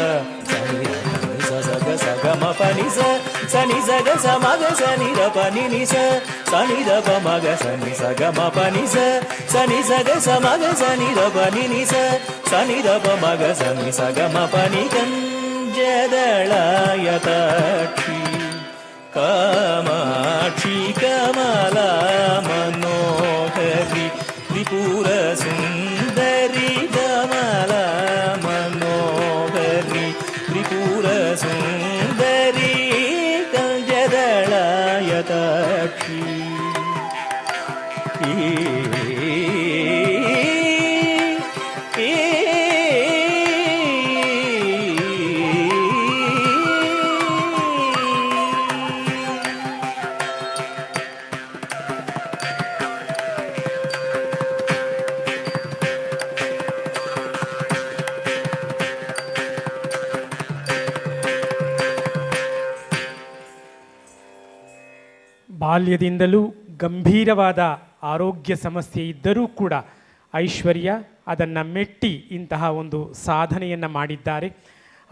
ಸಗ ಸಗ ಮ ಪನಿ ಸ ಸನಿ ಸಗ ಸ ಮಗ ಸನಿ ದ ಪನಿ ನಿ ಸ ಸನಿ ದ ಪ ಮಗ ಸನಿ ಸಗ ಮ ಪನಿ ಸ ಸನಿ ಸಗ ಸ ಮಗ ಸನಿ ದ ಪನಿ ನಿ ಸ ಸನಿ ದ ಪ ಮಗ ಸನಿ ಸಗ ಮ ಪನಿ ಕಂಜದಳಯತಾಕ್ಷಿ ಕಾಮಾಕ್ಷಿ ಕಮಲಾ ಮನೋಹರಿ ತ್ರಿಪುರ ಸುಂದರಿ ಕಮಲಾ ಮನೋಹರಿ ತ್ರಿಪುರ ಸುಂದರಿ ಕಂಜದಳಯತಾಕ್ಷಿ ಬಾಲ್ಯದಿಂದಲೂ ಗಂಭೀರವಾದ ಆರೋಗ್ಯ ಸಮಸ್ಯೆ ಇದ್ದರೂ ಕೂಡ ಐಶ್ವರ್ಯ ಅದನ್ನು ಮೆಟ್ಟಿ ಇಂತಹ ಒಂದು ಸಾಧನೆಯನ್ನು ಮಾಡಿದ್ದಾರೆ.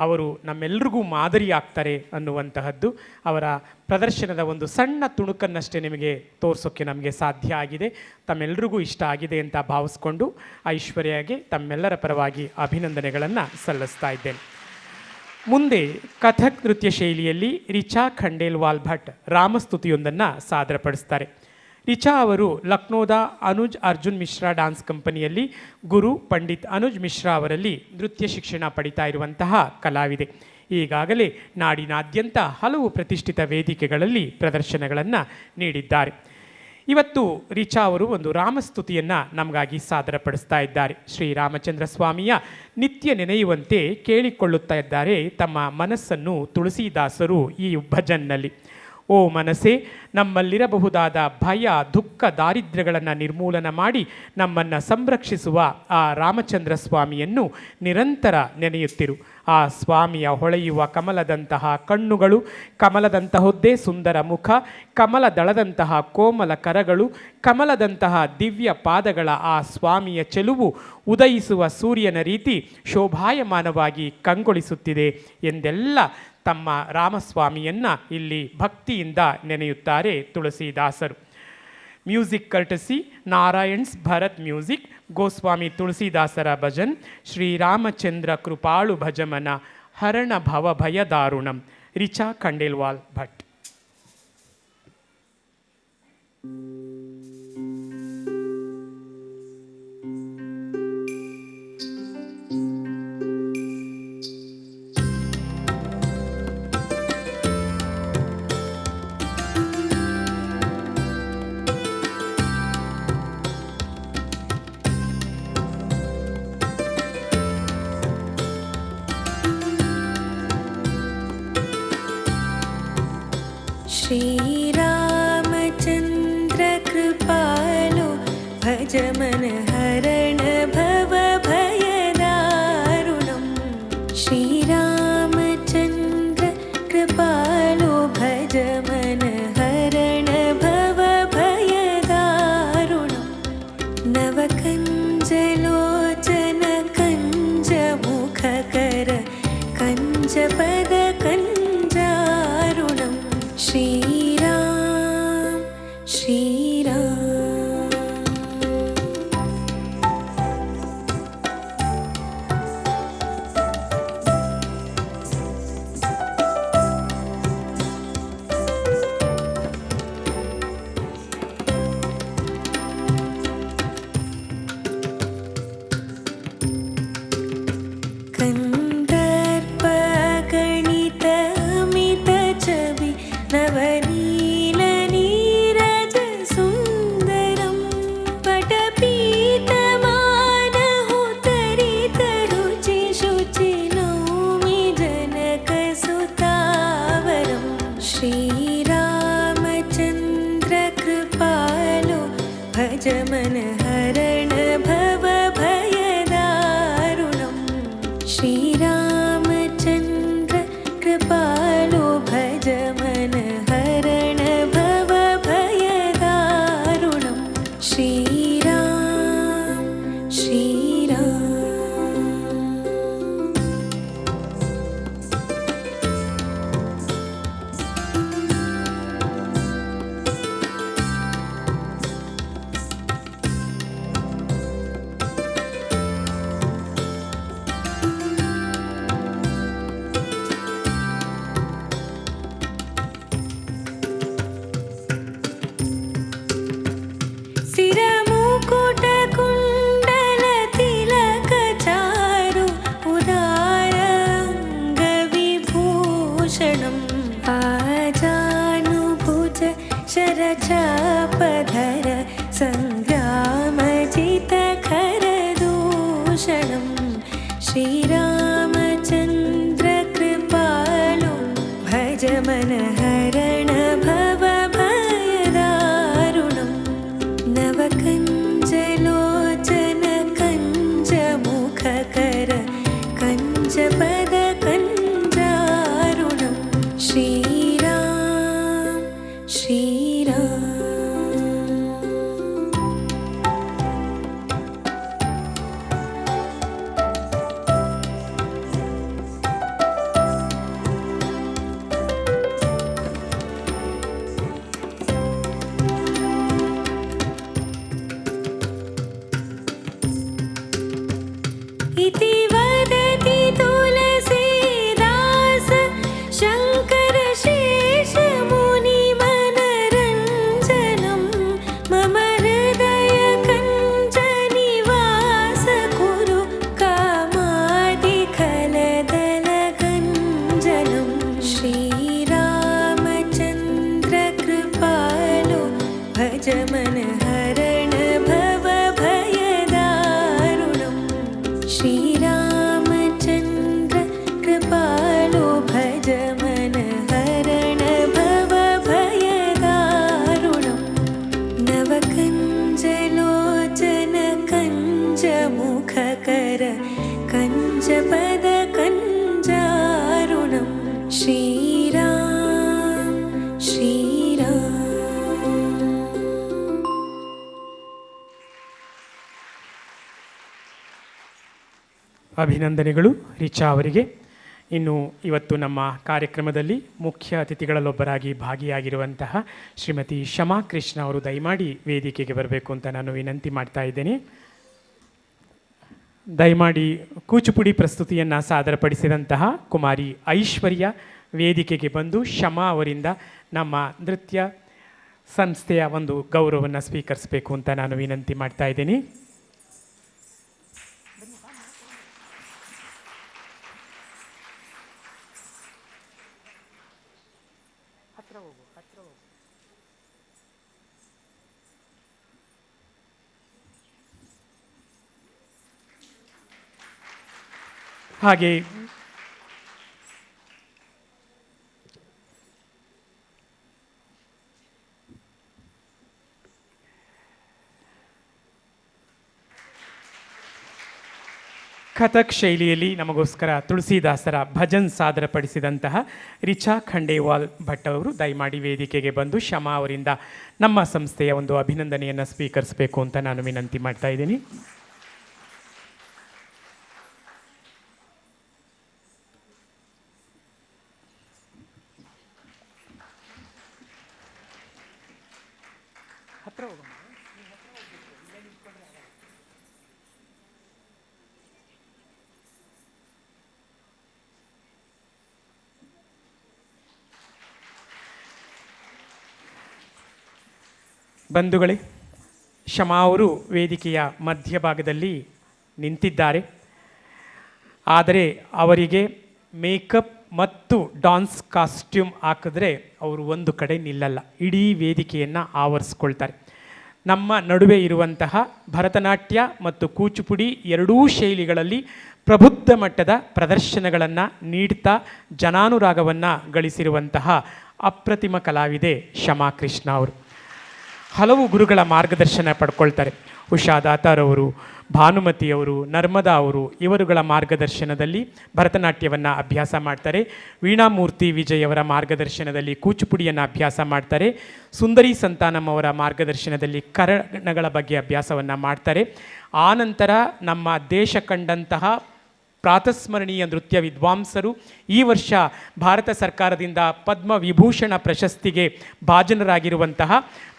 ಅವರು ನಮ್ಮೆಲ್ಲರಿಗೂ ಮಾದರಿ ಆಗ್ತಾರೆ ಅನ್ನುವಂತಹದ್ದು ಅವರ ಪ್ರದರ್ಶನದ ಒಂದು ಸಣ್ಣ ತುಣುಕನ್ನಷ್ಟೇ ನಿಮಗೆ ತೋರಿಸೋಕ್ಕೆ ನಮಗೆ ಸಾಧ್ಯ ಆಗಿದೆ. ತಮ್ಮೆಲ್ಲರಿಗೂ ಇಷ್ಟ ಆಗಿದೆ ಅಂತ ಭಾವಿಸ್ಕೊಂಡು ಐಶ್ವರ್ಯಗೆ ತಮ್ಮೆಲ್ಲರ ಪರವಾಗಿ ಅಭಿನಂದನೆಗಳನ್ನು ಸಲ್ಲಿಸ್ತಾ ಇದ್ದೇನೆ. ಮುಂದೆ ಕಥಕ್ ನೃತ್ಯ ಶೈಲಿಯಲ್ಲಿ ರಿಚಾ ಖಂಡೇಲ್ವಾಲ್ ಭಟ್ ರಾಮಸ್ತುತಿಯೊಂದನ್ನು ಸಾದರಪಡಿಸ್ತಾರೆ. ರಿಚಾ ಅವರು ಲಕ್ನೋದ ಅನುಜ್ ಅರ್ಜುನ್ ಮಿಶ್ರಾ ಡ್ಯಾನ್ಸ್ ಕಂಪನಿಯಲ್ಲಿ ಗುರು ಪಂಡಿತ್ ಅನುಜ್ ಮಿಶ್ರಾ ಅವರಲ್ಲಿ ನೃತ್ಯ ಶಿಕ್ಷಣ ಪಡಿತಾ ಇರುವಂತಹ ಕಲಾವಿದೆ. ಈಗಾಗಲೇ ನಾಡಿನಾದ್ಯಂತ ಹಲವು ಪ್ರತಿಷ್ಠಿತ ವೇದಿಕೆಗಳಲ್ಲಿ ಪ್ರದರ್ಶನಗಳನ್ನು ನೀಡಿದ್ದಾರೆ. ಇವತ್ತು ರಿಚಾ ಅವರು ಒಂದು ರಾಮಸ್ತುತಿಯನ್ನು ನಮಗಾಗಿ ಸಾದರಪಡಿಸ್ತಾ ಇದ್ದಾರೆ. ಶ್ರೀರಾಮಚಂದ್ರ ಸ್ವಾಮಿಯ ನಿತ್ಯ ನೆನೆಯುವಂತೆ ಕೇಳಿಕೊಳ್ಳುತ್ತಾ ಇದ್ದಾರೆ ತಮ್ಮ ಮನಸ್ಸನ್ನು ತುಳಸಿದಾಸರು ಈ ಭಜನ್ನಲ್ಲಿ. ಓ ಮನಸ್ಸೇ, ನಮ್ಮಲ್ಲಿರಬಹುದಾದ ಭಯ, ದುಃಖ, ದಾರಿದ್ರ್ಯಗಳನ್ನು ನಿರ್ಮೂಲನ ಮಾಡಿ ನಮ್ಮನ್ನು ಸಂರಕ್ಷಿಸುವ ಆ ರಾಮಚಂದ್ರ ಸ್ವಾಮಿಯನ್ನು ನಿರಂತರ ನೆನೆಯುತ್ತಿರು. ಆ ಸ್ವಾಮಿಯ ಹೊಳೆಯುವ ಕಮಲದಂತಹ ಕಣ್ಣುಗಳು, ಕಮಲದಂತಹದ್ದೇ ಸುಂದರ ಮುಖ, ಕಮಲದಳದಂತಹ ಕೋಮಲ ಕರಗಳು, ಕಮಲದಂತಹ ದಿವ್ಯ ಪಾದಗಳ ಆ ಸ್ವಾಮಿಯ ಚೆಲುವು ಉದಯಿಸುವ ಸೂರ್ಯನ ರೀತಿ ಶೋಭಾಯಮಾನವಾಗಿ ಕಂಗೊಳಿಸುತ್ತಿದೆ ಎಂದೆಲ್ಲ ತಮ್ಮ ರಾಮಸ್ವಾಮಿಯನ್ನು ಇಲ್ಲಿ ಭಕ್ತಿಯಿಂದ ನೆನೆಯುತ್ತಾರೆ ತುಳಸಿದಾಸರು. Music courtesy Narayan's Bharat music, Goswami ತುಳಸಿದಾಸರ ಭಜನ್, ಶ್ರೀರಾಮಚಂದ್ರ ಕೃಪಾಳು ಭಜಮನ ಹರಣ ಭವ ಭಯ ದಾರುಣಂ, ರಿಚಾ ಖಂಡೇಲ್ವಾಲ್ ಭಟ್. श्रीरामचन्द्र कृपालो भज मन हरण भव भयदारुणम्। श्रीरामचन्द्र कृपालो भज मन हरण भव भयदारुणम्। नवकञ्जलोचन कञ्ज मुखकर कञ्जपद कञ्जारुणम्। श्रीराम श्रीराम कंदर्प गणित अमित छवि नवनील नीरज सुंदरम। पटपीतमानहु तरित रुचि शुचि नौमि जनक सुतावरम। श्रीरामचन्द्र कृपालो भज मन हरण भव भयदारुणम्। श्रीरामचन्द्र कृपालो भज मन हरण भव भयदारुणम्। श्रीराम श्रीराम सिरमुकुट कुण्डल तिलक चारु उदाराङ्ग विभूषणम्। आजानुभुज शरचापधर सङ्ग्रामजित खरदूषणम्। श्रीरामचन्द्र कृपालो भज मन हरण भव भयदारुणम्। नवकञ्जलोचन कञ्ज मुखकर कञ्जपद कञ्जारुणम्। श्रीराम श्रीराम इति वदति तुलसीदास शङ्कर शेष मुनिमनरञ्जनं। मम हृदय कञ्जनिवास कुरु कामादिखलदलगञ्जनं। श्रीरामचन्द्र कृपालो भज मन हरण भव भयदारुणम्। श्रीरामचन्द्र कृपालो भज मन हरण भव भय मुखकर कञ्जपद कञ्जारुणं श्रीराम श्रीराम. ಅಭಿನಂದನೆಗಳು ರಿಚಾ ಅವರಿಗೆ. ಇನ್ನು ಇವತ್ತು ನಮ್ಮ ಕಾರ್ಯಕ್ರಮದಲ್ಲಿ ಮುಖ್ಯ ಅತಿಥಿಗಳಲ್ಲೊಬ್ಬರಾಗಿ ಭಾಗಿಯಾಗಿರುವಂತಹ ಶ್ರೀಮತಿ ಶಮಾ ಕೃಷ್ಣ ಅವರು ದಯಮಾಡಿ ವೇದಿಕೆಗೆ ಬರಬೇಕು ಅಂತ ನಾನು ವಿನಂತಿ ಮಾಡ್ತಾ ಇದ್ದೇನೆ. ದಯಮಾಡಿ ಕೂಚುಪುಡಿ ಪ್ರಸ್ತುತಿಯನ್ನು ಸಾದರಪಡಿಸಿದಂತಹ ಕುಮಾರಿ ಐಶ್ವರ್ಯ ವೇದಿಕೆಗೆ ಬಂದು ಶಮಾ ಅವರಿಂದ ನಮ್ಮ ನೃತ್ಯ ಸಂಸ್ಥೆಯ ಒಂದು ಗೌರವವನ್ನು ಸ್ವೀಕರಿಸಬೇಕು ಅಂತ ನಾನು ವಿನಂತಿ ಮಾಡ್ತಾ ಇದ್ದೀನಿ. ಹಾಗೆ ಕಥಕ್ ಶೈಲಿಯಲ್ಲಿ ನಮಗೋಸ್ಕರ ತುಳಸಿದಾಸರ ಭಜನ್ ಸಾದರಪಡಿಸಿದಂತಹ ರಿಚಾ ಖಂಡೇವಾಲ್ ಭಟ್ ಅವರು ದಯಮಾಡಿ ವೇದಿಕೆಗೆ ಬಂದು ಶಮಾ ಅವರಿಂದ ನಮ್ಮ ಸಂಸ್ಥೆಯ ಒಂದು ಅಭಿನಂದನೆಯನ್ನು ಸ್ವೀಕರಿಸಬೇಕು ಅಂತ ನಾನು ವಿನಂತಿ ಮಾಡ್ತಾ ಇದ್ದೀನಿ. ಬಂಧುಗಳೇ, ಶಮಾ ಅವರು ವೇದಿಕೆಯ ಮಧ್ಯಭಾಗದಲ್ಲಿ ನಿಂತಿದ್ದಾರೆ. ಆದರೆ ಅವರಿಗೆ ಮೇಕಪ್ ಮತ್ತು ಡಾನ್ಸ್ ಕಾಸ್ಟ್ಯೂಮ್ ಹಾಕಿದ್ರೆ ಅವರು ಒಂದು ಕಡೆ ನಿಲ್ಲಲ್ಲ, ಇಡೀ ವೇದಿಕೆಯನ್ನು ಆವರಿಸ್ಕೊಳ್ತಾರೆ. ನಮ್ಮ ನಡುವೆ ಇರುವಂತಹ ಭರತನಾಟ್ಯ ಮತ್ತು ಕೂಚುಪುಡಿ ಎರಡೂ ಶೈಲಿಗಳಲ್ಲಿ ಪ್ರಬುದ್ಧ ಮಟ್ಟದ ಪ್ರದರ್ಶನಗಳನ್ನು ನೀಡ್ತಾ ಜನಾನುರಾಗವನ್ನು ಗಳಿಸಿರುವಂತಹ ಅಪ್ರತಿಮ ಕಲಾವಿದೆ ಶಮಾ ಕೃಷ್ಣ ಅವರು. ಹಲವು ಗುರುಗಳ ಮಾರ್ಗದರ್ಶನ ಪಡ್ಕೊಳ್ತಾರೆ. ಉಷಾ ದಾತಾರ್ ಅವರು, ಭಾನುಮತಿಯವರು, ನರ್ಮದಾ ಅವರು ಇವರುಗಳ ಮಾರ್ಗದರ್ಶನದಲ್ಲಿ ಭರತನಾಟ್ಯವನ್ನು ಅಭ್ಯಾಸ ಮಾಡ್ತಾರೆ. ವೀಣಾಮೂರ್ತಿ ವಿಜಯ್ ಅವರ ಮಾರ್ಗದರ್ಶನದಲ್ಲಿ ಕೂಚುಪುಡಿಯನ್ನು ಅಭ್ಯಾಸ ಮಾಡ್ತಾರೆ. ಸುಂದರಿ ಸಂತಾನಮ್ ಅವರ ಮಾರ್ಗದರ್ಶನದಲ್ಲಿ ಕರಣಗಳ ಬಗ್ಗೆ ಅಭ್ಯಾಸವನ್ನು ಮಾಡ್ತಾರೆ. ಆನಂತರ ನಮ್ಮ ದೇಶ ಕಂಡಂತಹ ಪ್ರಾತಸ್ಮರಣೀಯ ನೃತ್ಯ ವಿದ್ವಾಂಸರು ಈ ವರ್ಷ ಭಾರತ ಸರ್ಕಾರದಿಂದ ಪದ್ಮವಿಭೂಷಣ ಪ್ರಶಸ್ತಿಗೆ ಭಾಜನರಾಗಿರುವಂತಹ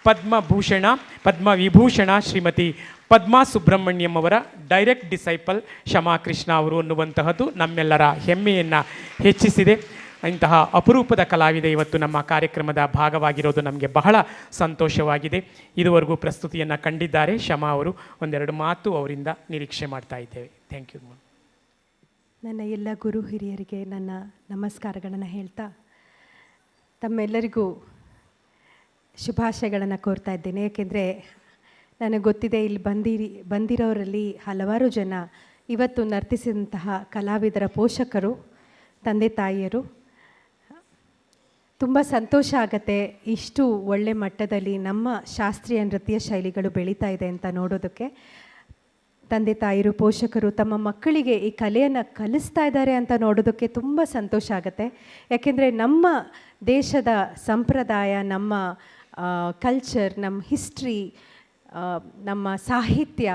ಪದ್ಮವಿಭೂಷಣ ಶ್ರೀಮತಿ ಪದ್ಮಾ ಸುಬ್ರಹ್ಮಣ್ಯಂ ಅವರ ಡೈರೆಕ್ಟ್ ಡಿಸೈಪಲ್ ಶಮಾ ಕೃಷ್ಣ ಅವರು ಅನ್ನುವಂತಹದ್ದು ನಮ್ಮೆಲ್ಲರ ಹೆಮ್ಮೆಯನ್ನು ಹೆಚ್ಚಿಸಿದೆ. ಇಂತಹ ಅಪರೂಪದ ಕಲಾವಿದೆ ಇವತ್ತು ನಮ್ಮ ಕಾರ್ಯಕ್ರಮದ ಭಾಗವಾಗಿರೋದು ನಮಗೆ ಬಹಳ ಸಂತೋಷವಾಗಿದೆ. ಇದುವರೆಗೂ ಪ್ರಸ್ತುತಿಯನ್ನು ಕಂಡಿದ್ದಾರೆ ಶಮಾ ಅವರು. ಒಂದೆರಡು ಮಾತು ಅವರಿಂದ ನಿರೀಕ್ಷೆ ಮಾಡ್ತಾ ಇದ್ದೇವೆ. Thank you. ನನ್ನ ಎಲ್ಲ ಗುರು ಹಿರಿಯರಿಗೆ ನನ್ನ ನಮಸ್ಕಾರಗಳನ್ನು ಹೇಳ್ತಾ ತಮ್ಮೆಲ್ಲರಿಗೂ ಶುಭಾಶಯಗಳನ್ನು ಕೋರ್ತಾ ಇದ್ದೇನೆ. ಏಕೆಂದರೆ ನನಗೆ ಗೊತ್ತಿದೆ, ಇಲ್ಲಿ ಬಂದಿರೋರಲ್ಲಿ ಹಲವಾರು ಜನ ಇವತ್ತು ನರ್ತಿಸಿದಂತಹ ಕಲಾವಿದರ ಪೋಷಕರು, ತಂದೆ ತಾಯಿಯರು. ತುಂಬ ಸಂತೋಷ ಆಗತ್ತೆ ಇಷ್ಟು ಒಳ್ಳೆ ಮಟ್ಟದಲ್ಲಿ ನಮ್ಮ ಶಾಸ್ತ್ರೀಯ ನೃತ್ಯ ಶೈಲಿಗಳು ಬೆಳೀತಾ ಇದೆ ಅಂತ ನೋಡೋದಕ್ಕೆ. ತಂದೆ ತಾಯಿರು, ಪೋಷಕರು ತಮ್ಮ ಮಕ್ಕಳಿಗೆ ಈ ಕಲೆಯನ್ನು ಕಲಿಸ್ತಾ ಇದ್ದಾರೆ ಅಂತ ನೋಡೋದಕ್ಕೆ ತುಂಬ ಸಂತೋಷ ಆಗುತ್ತೆ. ಯಾಕೆಂದರೆ ನಮ್ಮ ದೇಶದ ಸಂಪ್ರದಾಯ, ನಮ್ಮ ಕಲ್ಚರ್, ನಮ್ಮ ಹಿಸ್ಟ್ರಿ, ನಮ್ಮ ಸಾಹಿತ್ಯ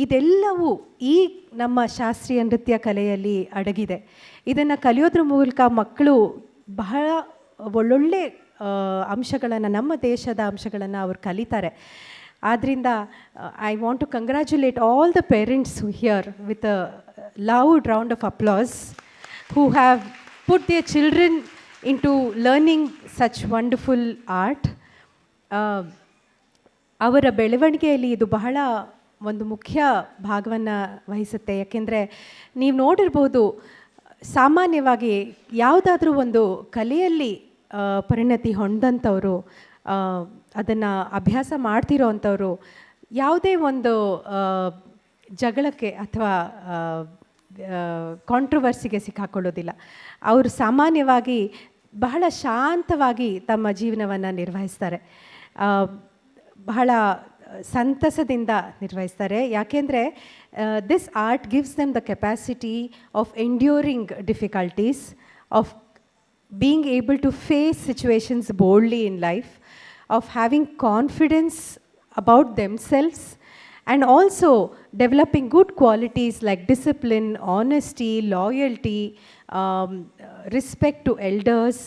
ಇದೆಲ್ಲವೂ ಈ ನಮ್ಮ ಶಾಸ್ತ್ರೀಯ ನೃತ್ಯ ಕಲೆಯಲ್ಲಿ ಅಡಗಿದೆ. ಇದನ್ನು ಕಲಿಯೋದ್ರ ಮೂಲಕ ಮಕ್ಕಳು ಬಹಳ ಒಳ್ಳೊಳ್ಳೆ ಅಂಶಗಳನ್ನು, ನಮ್ಮ ದೇಶದ ಅಂಶಗಳನ್ನು ಅವರು ಕಲಿತಾರೆ. ಆದ್ದರಿಂದ I want to congratulate all the parents here with a loud round of applause who have put their children into learning such wonderful art. ಅವರ ಬೆಳವಣಿಗೆಯಲ್ಲಿ ಇದು ಬಹಳ ಒಂದು ಮುಖ್ಯ ಭಾಗವನ್ನು ವಹಿಸುತ್ತೆ. ಯಾಕೆಂದರೆ ನೀವು ನೋಡಿರ್ಬೋದು, ಸಾಮಾನ್ಯವಾಗಿ ಯಾವುದಾದ್ರೂ ಒಂದು ಕಲೆಯಲ್ಲಿ ಪರಿಣತಿ ಹೊಂದಂಥವರು, ಅದನ್ನು ಅಭ್ಯಾಸ ಮಾಡ್ತಿರೋ ಅಂಥವರು ಯಾವುದೇ ಒಂದು ಜಗಳಕ್ಕೆ ಅಥವಾ ಕಾಂಟ್ರವರ್ಸಿಗೆ ಸಿಕ್ಕಾಕೊಳ್ಳೋದಿಲ್ಲ. ಅವರು ಸಾಮಾನ್ಯವಾಗಿ ಬಹಳ ಶಾಂತವಾಗಿ ತಮ್ಮ ಜೀವನವನ್ನು ನಿರ್ವಹಿಸ್ತಾರೆ, ಬಹಳ ಸಂತಸದಿಂದ ನಿರ್ವಹಿಸ್ತಾರೆ. ಯಾಕೆಂದರೆ This art gives them the capacity of enduring difficulties, of being able to face situations boldly in life, of having confidence about themselves, and also developing good qualities like discipline, honesty, loyalty, respect to elders.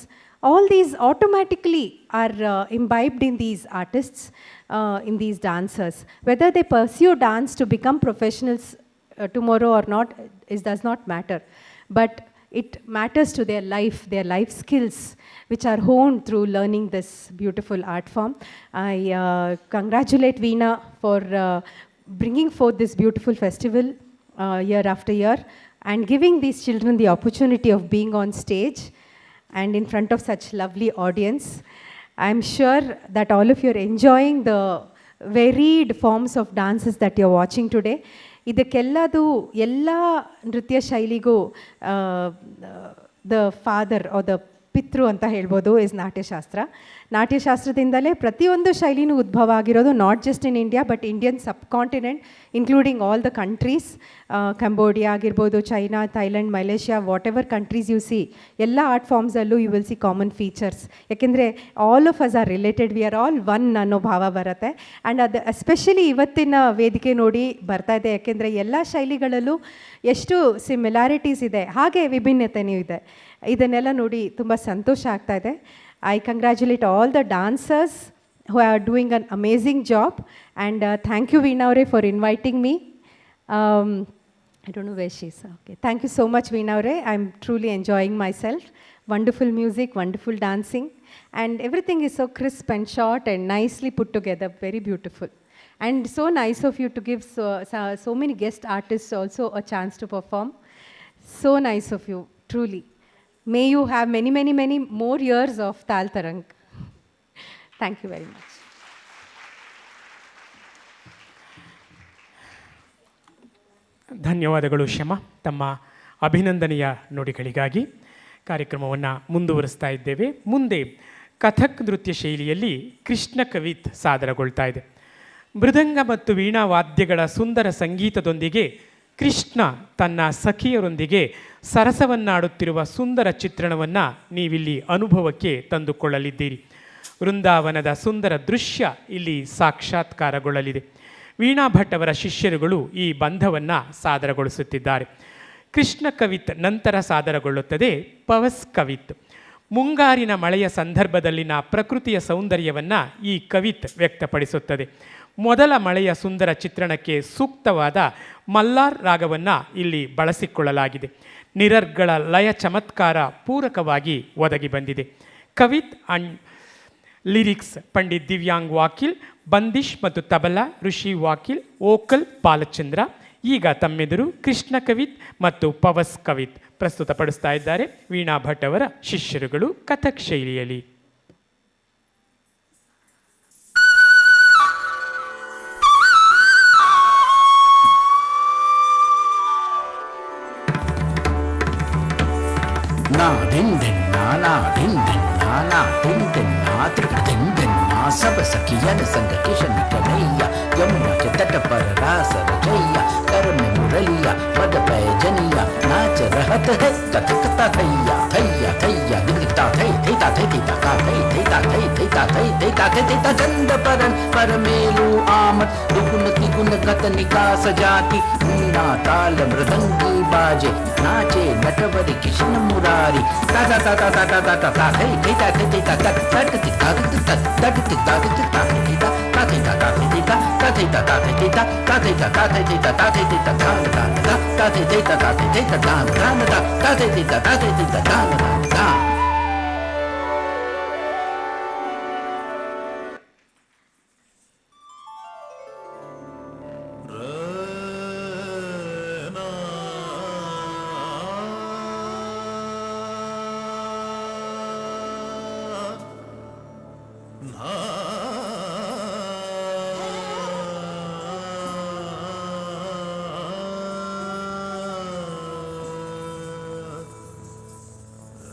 All these automatically are imbibed in these artists, in these dancers. Whether they pursue dance to become professionals tomorrow or not, it does not matter. But it matters to their life skills, which are honed through learning this beautiful art form. I congratulate Veena for bringing forth this beautiful festival year after year and giving these children the opportunity of being on stage and in front of such lovely audience. I'm sure that all of you are enjoying the varied forms of dances that you're watching today. ಇದಕ್ಕೆಲ್ಲದು ಎಲ್ಲ ನೃತ್ಯ ಶೈಲಿಗೂ the father are the ಪಿತೃ ಅಂತ ಹೇಳ್ಬೋದು is Natyashastra. ನಾಟ್ಯಶಾಸ್ತ್ರದಿಂದಲೇ ಪ್ರತಿಯೊಂದು ಶೈಲಿನೂ ಉದ್ಭವ ಆಗಿರೋದು, not just in India but Indian subcontinent including all the countries. Cambodia ಆಗಿರ್ಬೋದು, China, Thailand, Malaysia, whatever countries you see, ಎಲ್ಲ ಆರ್ಟ್ ಫಾರ್ಮ್ಸಲ್ಲೂ you will see common features. ಯಾಕೆಂದರೆ all of us are related, we are all one ಅನ್ನೋ ಭಾವ ಬರುತ್ತೆ. And ಅದು especially ಇವತ್ತಿನ ವೇದಿಕೆ ನೋಡಿ ಬರ್ತಾ ಇದೆ, ಯಾಕೆಂದರೆ ಎಲ್ಲ ಶೈಲಿಗಳಲ್ಲೂ ಎಷ್ಟು ಸಿಮಿಲಾರಿಟೀಸ್ ಇದೆ, ಹಾಗೆ ವಿಭಿನ್ನತೆಯೂ ಇದೆ. ಇದನ್ನೆಲ್ಲ ನೋಡಿ ತುಂಬ ಸಂತೋಷ ಆಗ್ತಾ ಇದೆ. I congratulate all the dancers who are doing an amazing job, and thank you Veena Aure for inviting me. I don't know where she is. Okay, thank you so much Veena Aure. I'm truly enjoying myself. Wonderful music, wonderful dancing, and everything is so crisp and short and nicely put together, very beautiful. And so nice of you to give so many guest artists also a chance to perform. So nice of you, truly. May you have many, many, many more years of Tal Tarang. Thank you very much. ಧನ್ಯವಾದಗಳು ಶ್ಯಾಮ, ತಮ್ಮ ಅಭಿನಂದನೆಯ ನುಡಿಗಳಿಗಾಗಿ. ಕಾರ್ಯಕ್ರಮವನ್ನು ಮುಂದುವರಿಸ್ತಾ ಇದ್ದೇವೆ. ಮುಂದೆ ಕಥಕ್ ನೃತ್ಯ ಶೈಲಿಯಲ್ಲಿ ಕೃಷ್ಣ ಕವಿತ್ ಸಾದರಗೊಳ್ತಾ ಇದೆ. ಮೃದಂಗ ಮತ್ತು ವೀಣಾ ವಾದ್ಯಗಳ ಸುಂದರ ಸಂಗೀತದೊಂದಿಗೆ ಕೃಷ್ಣ ತನ್ನ ಸಖಿಯರೊಂದಿಗೆ ಸರಸವನ್ನಾಡುತ್ತಿರುವ ಸುಂದರ ಚಿತ್ರಣವನ್ನು ನೀವಿಲ್ಲಿ ಅನುಭವಕ್ಕೆ ತಂದುಕೊಳ್ಳಲಿದ್ದೀರಿ. ವೃಂದಾವನದ ಸುಂದರ ದೃಶ್ಯ ಇಲ್ಲಿ ಸಾಕ್ಷಾತ್ಕಾರಗೊಳ್ಳಲಿದೆ. ವೀಣಾ ಭಟ್ ಅವರ ಶಿಷ್ಯರುಗಳು ಈ ಬಂಧವನ್ನು ಸಾದರಗೊಳಿಸುತ್ತಿದ್ದಾರೆ. ಕೃಷ್ಣ ಕವಿತ್ ನಂತರ ಸಾದರಗೊಳ್ಳುತ್ತದೆ ಪವಸ್ ಕವಿತ್. ಮುಂಗಾರಿನ ಮಳೆಯ ಸಂದರ್ಭದಲ್ಲಿನ ಪ್ರಕೃತಿಯ ಸೌಂದರ್ಯವನ್ನು ಈ ಕವಿತ್ ವ್ಯಕ್ತಪಡಿಸುತ್ತದೆ. ಮೊದಲ ಮಳೆಯ ಸುಂದರ ಚಿತ್ರಣಕ್ಕೆ ಸೂಕ್ತವಾದ ಮಲ್ಲಾರ್ ರಾಗವನ್ನು ಇಲ್ಲಿ ಬಳಸಿಕೊಳ್ಳಲಾಗಿದೆ. ನಿರರ್ಗಳ ಲಯ ಚಮತ್ಕಾರ ಪೂರಕವಾಗಿ ಒದಗಿ ಬಂದಿದೆ. ಕವಿತ್ ಅಂಡ್ ಲಿರಿಕ್ಸ್ ಪಂಡಿತ್ ದಿವ್ಯಾಂಗ್ ವಾಕಿಲ್, ಬಂದಿಶ್ ಮತ್ತು ತಬಲಾ ಋಷಿ ವಾಕಿಲ್, ಓಕಲ್ ಬಾಲಚಂದ್ರ. ಈಗ ತಮ್ಮೆದುರು ಕೃಷ್ಣ ಕವಿತ್ ಮತ್ತು ಪವಸ್ ಕವಿತ್ ಪ್ರಸ್ತುತಪಡಿಸ್ತಾ ಇದ್ದಾರೆ ವೀಣಾ ಭಟ್ ಅವರ ಶಿಷ್ಯರುಗಳು ಕಥಕ್ ಶೈಲಿಯಲ್ಲಿ. na din din na din din na din din na त्रिक दिन दिन ना सब सखियन संग किशन कन्हैया यमुना के तट पर रास रचैया कर में मुरलिया पद पैजनिया नाच रहत है कथकता थैया थैया थैया दिखता थै थैता थै थैता का थै थैता थै थैता थै थैता थै थैता चंद परन पर मेलू आमद दुगुन तिगुन गत निकास जाति वीणा ताल मृदंगी बाजे नाचे नटवरी कृष्ण मुरारी ता ता ता ता ता ता ता ता थै थैता थै थैता तक तक तिक तक तक तक तिक तक तिक ता थैता ता थैता ता थैता ता थैता ता थैता ता थैता ता थैता ता थैता ता ता ता थैता ता थैता ता ता ता थैता ता थैता ता ता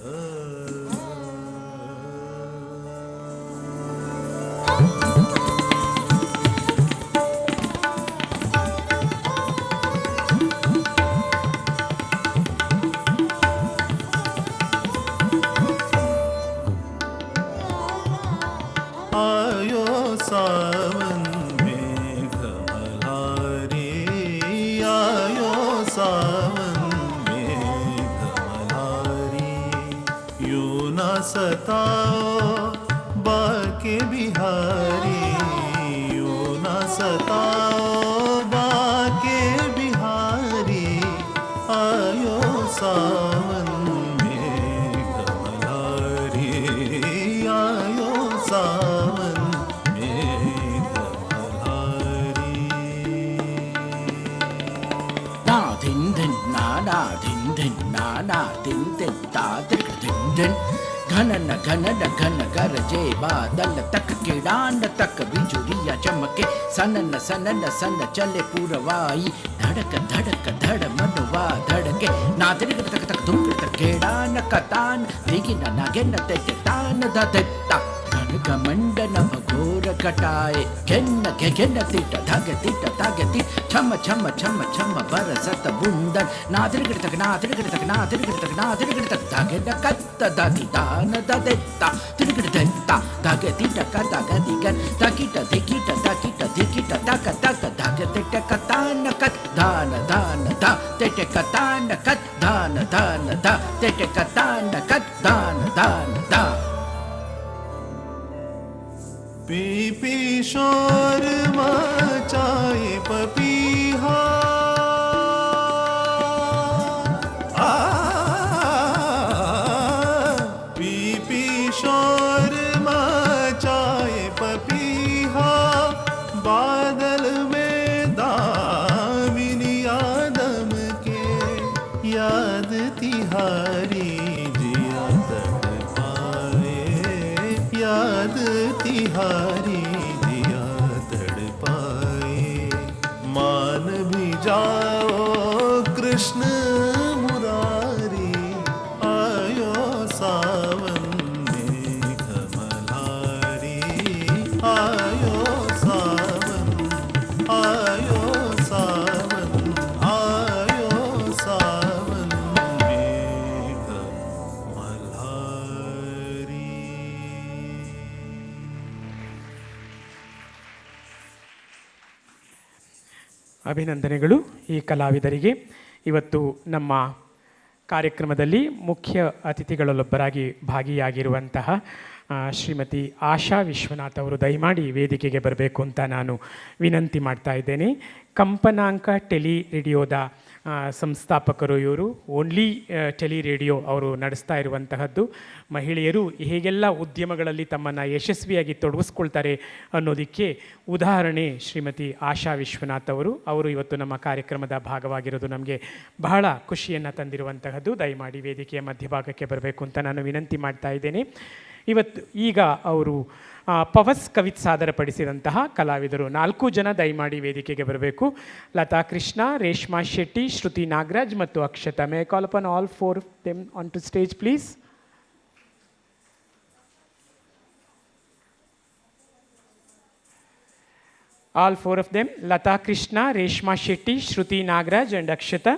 Ah सताओ बाके बिहारी, यूं ना सताओ बाके बिहारी, आयो सावन में कमलारी, आयो सावन में कमलारी। ना धिन धिन ना धिन धिन ना धिन धिन ता धिन धिन धिन घन न घन गरजे बादल तक किड़ान तक बिजुरिया चमके सन सन चले पूरवाई धड़क धड़क धड़ मनुवा धड़के ना तिरक तक तक धुम तक केड़ान कतान दिगिन नागे न ते तान दत्ता घमंडन घोर कटाए घेन्न घेन्न तिट धग तिट तग तिट छम छम छम छम बरसत बुंदन नादिरगड़ तक नादिरगड़ तक नादिरगड़ तक नादिरगड़ तक धगे कत्त दधि दान ददेता तिरगड़ देता धगे तिट कत गदिगन तकिट दिकिट तकिट दिकिट तक तक धगे तिट कतान कत दान दान दा तिट कतान कत दान दान दा तिट कतान कत दान दान दा। पी पी शोर मचाए पपीहा, पी पी शोर मचाए पपीहा, बादल में दामिनी आदम के याद तिहारी जिया तक पाए, याद तिहारी दिया तड़ पाए। मान भी जाओ कृष्ण मुरारी, आयो सावन में कमलारी, आयो सावन, आयो सावन, आयो सावन में कमलारी। ಅಭಿನಂದನೆಗಳು ಈ ಕಲಾವಿದರಿಗೆ. ಇವತ್ತು ನಮ್ಮ ಕಾರ್ಯಕ್ರಮದಲ್ಲಿ ಮುಖ್ಯ ಅತಿಥಿಗಳಲ್ಲೊಬ್ಬರಾಗಿ ಭಾಗಿಯಾಗಿರುವಂತಹ ಶ್ರೀಮತಿ ಆಶಾ ವಿಶ್ವನಾಥ್ ಅವರು ದಯಮಾಡಿ ವೇದಿಕೆಗೆ ಬರಬೇಕು ಅಂತ ನಾನು ವಿನಂತಿ ಮಾಡ್ತಾ ಇದ್ದೇನೆ. ಕಂಪನಾಂಕ ಟೆಲಿ ರೇಡಿಯೋದ ಸಂಸ್ಥಾಪಕರು ಇವರು. ಓನ್ಲಿ ಟೆಲಿ ರೇಡಿಯೋ ಅವರು ನಡೆಸ್ತಾ ಇರುವಂತಹದ್ದು. ಮಹಿಳೆಯರು ಹೇಗೆಲ್ಲ ಉದ್ಯಮಗಳಲ್ಲಿ ತಮ್ಮನ್ನು ಯಶಸ್ವಿಯಾಗಿ ತೊಡಗಿಸ್ಕೊಳ್ತಾರೆ ಅನ್ನೋದಕ್ಕೆ ಉದಾಹರಣೆ ಶ್ರೀಮತಿ ಆಶಾ ವಿಶ್ವನಾಥ್ ಅವರು ಇವತ್ತು ನಮ್ಮ ಕಾರ್ಯಕ್ರಮದ ಭಾಗವಾಗಿರೋದು ನಮಗೆ ಬಹಳ ಖುಷಿಯನ್ನು ತಂದಿರುವಂತಹದ್ದು. ದಯಮಾಡಿ ವೇದಿಕೆಯ ಮಧ್ಯಭಾಗಕ್ಕೆ ಬರಬೇಕು ಅಂತ ನಾನು ವಿನಂತಿ ಮಾಡ್ತಾ ಇದ್ದೇನೆ. ಈಗ ಅವರು ಪವಸ್ ಕವಿತ್ ಸಾದರಪಡಿಸಿದಂತಹ ಕಲಾವಿದರು 4 ಜನ ದಯಮಾಡಿ ವೇದಿಕೆಗೆ ಬರಬೇಕು. ಲತಾ ಕೃಷ್ಣ, ರೇಷ್ಮಾ ಶೆಟ್ಟಿ, ಶ್ರುತಿ ನಾಗರಾಜ್ ಮತ್ತು ಅಕ್ಷತಾ. ಮೇ ಕಾಲ್ upon all 4 of them on to stage please. All 4 of them, Lata Krishna, Reshma Shetty, Shruti Nagraj and Akshata.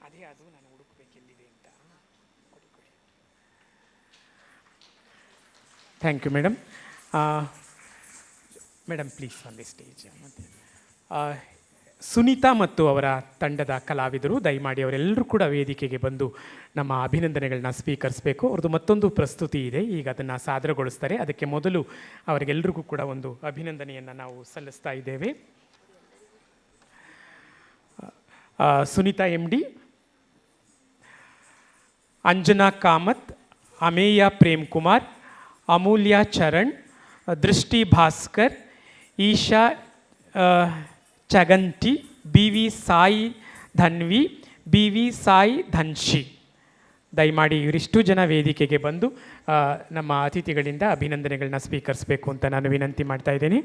ಅದೇ ಅದು ನಾನು ಹುಡುಕಬೇಕೆಲ್ಲಿದೆ ಅಂತ. Thank you madam. Madam please on the stage. Sunita ಮತ್ತು ಅವರ ತಂಡದ ಕಲಾವಿದರು ದಯಮಾಡಿ ಅವರೆಲ್ಲರೂ ಕೂಡ ವೇದಿಕೆಗೆ ಬಂದು ನಮ್ಮ ಅಭಿನಂದನೆಗಳನ್ನ ಸ್ವೀಕರಿಸಬೇಕು. ಅವ್ರದ್ದು ಮತ್ತೊಂದು ಪ್ರಸ್ತುತಿ ಇದೆ, ಈಗ ಅದನ್ನು ಸಾದರಗೊಳಿಸ್ತಾರೆ. ಅದಕ್ಕೆ ಮೊದಲು ಅವರಿಗೆಲ್ಲರಿಗೂ ಕೂಡ ಒಂದು ಅಭಿನಂದನೆಯನ್ನು ನಾವು ಸಲ್ಲಿಸ್ತಾ ಇದ್ದೇವೆ. Sunitha M D, Anjana Kamath, Ameya Prem Kumar, Amulya Charan, Drishti Bhaskar, Isha Chaganti, B V Sai Dhanvi, B V Sai Dhanshi. ದಯಮಾಡಿ ಇವರಿಷ್ಟು ಜನ ವೇದಿಕೆಗೆ ಬಂದು ನಮ್ಮ ಅತಿಥಿಗಳಿಂದ ಅಭಿನಂದನೆಗಳನ್ನ ಸ್ವೀಕರಿಸಬೇಕು ಅಂತ ನಾನು ವಿನಂತಿ ಮಾಡ್ತಾ ಇದ್ದೀನಿ.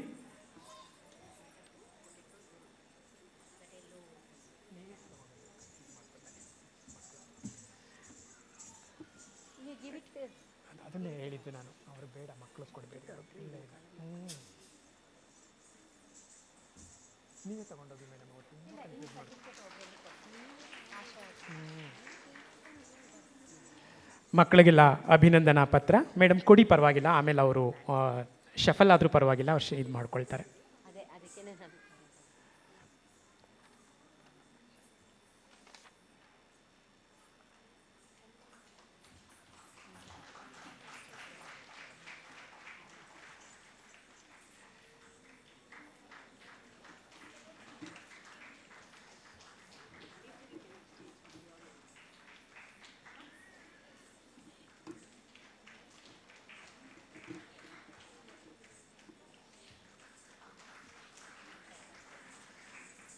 ಅದನ್ನೇ ಹೇಳಿದ್ದು ನಾನು, ಅವರು ಬೇಡ, ಮಕ್ಕಳು ಕೊಡಬೇಡಿ, ನೀವೇ ತಗೊಂಡೋಗಿ ಮೇಡಮ್. ಮಕ್ಕಳಿಗೆಲ್ಲ ಅಭಿನಂದನಾ ಪತ್ರ ಮೇಡಮ್ ಕೊಡಿ, ಪರವಾಗಿಲ್ಲ, ಆಮೇಲೆ ಅವರು ಶಫಲ್ ಆದರೂ ಪರವಾಗಿಲ್ಲ, ಅವ್ರು ಇದು ಮಾಡ್ಕೊಳ್ತಾರೆ.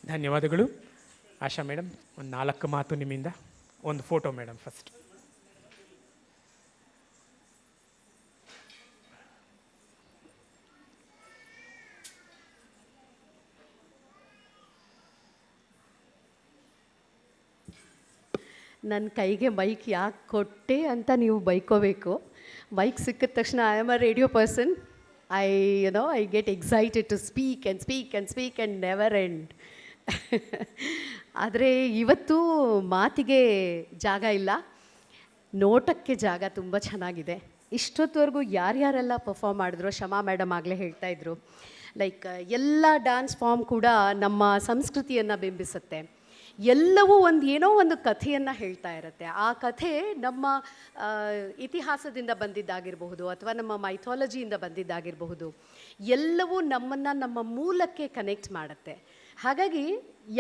ಧನ್ಯವಾದಗಳು. ಆಶಾ ಮೇಡಮ್, ಒಂದು 4 ಮಾತು ನಿಮ್ಮಿಂದ. ಒಂದು ಫೋಟೋ ಮೇಡಮ್ ಫಸ್ಟ್. ನನ್ನ ಕೈಗೆ ಮೈಕ್ ಯಾಕೆ ಕೊಟ್ಟೆ ಅಂತ ನೀವು ಬೈಕೋಬೇಕು. ಮೈಕ್ ಸಿಕ್ಕಿದ ತಕ್ಷಣ I am a radio person. I get excited to speak and never end. ಆದರೆ ಇವತ್ತು ಮಾತಿಗೆ ಜಾಗ ಇಲ್ಲ, ನೋಟಕ್ಕೆ ಜಾಗ ತುಂಬ ಚೆನ್ನಾಗಿದೆ. ಇಷ್ಟೊತ್ತವರೆಗೂ ಯಾರ್ಯಾರೆಲ್ಲ ಪರ್ಫಾರ್ಮ್ ಮಾಡಿದ್ರು, ಶಮಾ ಮೇಡಮ್ ಆಗಲೇ ಹೇಳ್ತಾಯಿದ್ರು, ಲೈಕ್ ಎಲ್ಲ ಡ್ಯಾನ್ಸ್ ಫಾರ್ಮ್ ಕೂಡ ನಮ್ಮ ಸಂಸ್ಕೃತಿಯನ್ನು ಬಿಂಬಿಸುತ್ತೆ. ಎಲ್ಲವೂ ಏನೋ ಒಂದು ಕಥೆಯನ್ನು ಹೇಳ್ತಾ ಇರುತ್ತೆ. ಆ ಕಥೆ ನಮ್ಮ ಇತಿಹಾಸದಿಂದ ಬಂದಿದ್ದಾಗಿರಬಹುದು ಅಥವಾ ನಮ್ಮ ಮೈಥಾಲಜಿಯಿಂದ ಬಂದಿದ್ದಾಗಿರಬಹುದು. ಎಲ್ಲವೂ ನಮ್ಮನ್ನು ನಮ್ಮ ಮೂಲಕ್ಕೆ ಕನೆಕ್ಟ್ ಮಾಡುತ್ತೆ. ಹಾಗಾಗಿ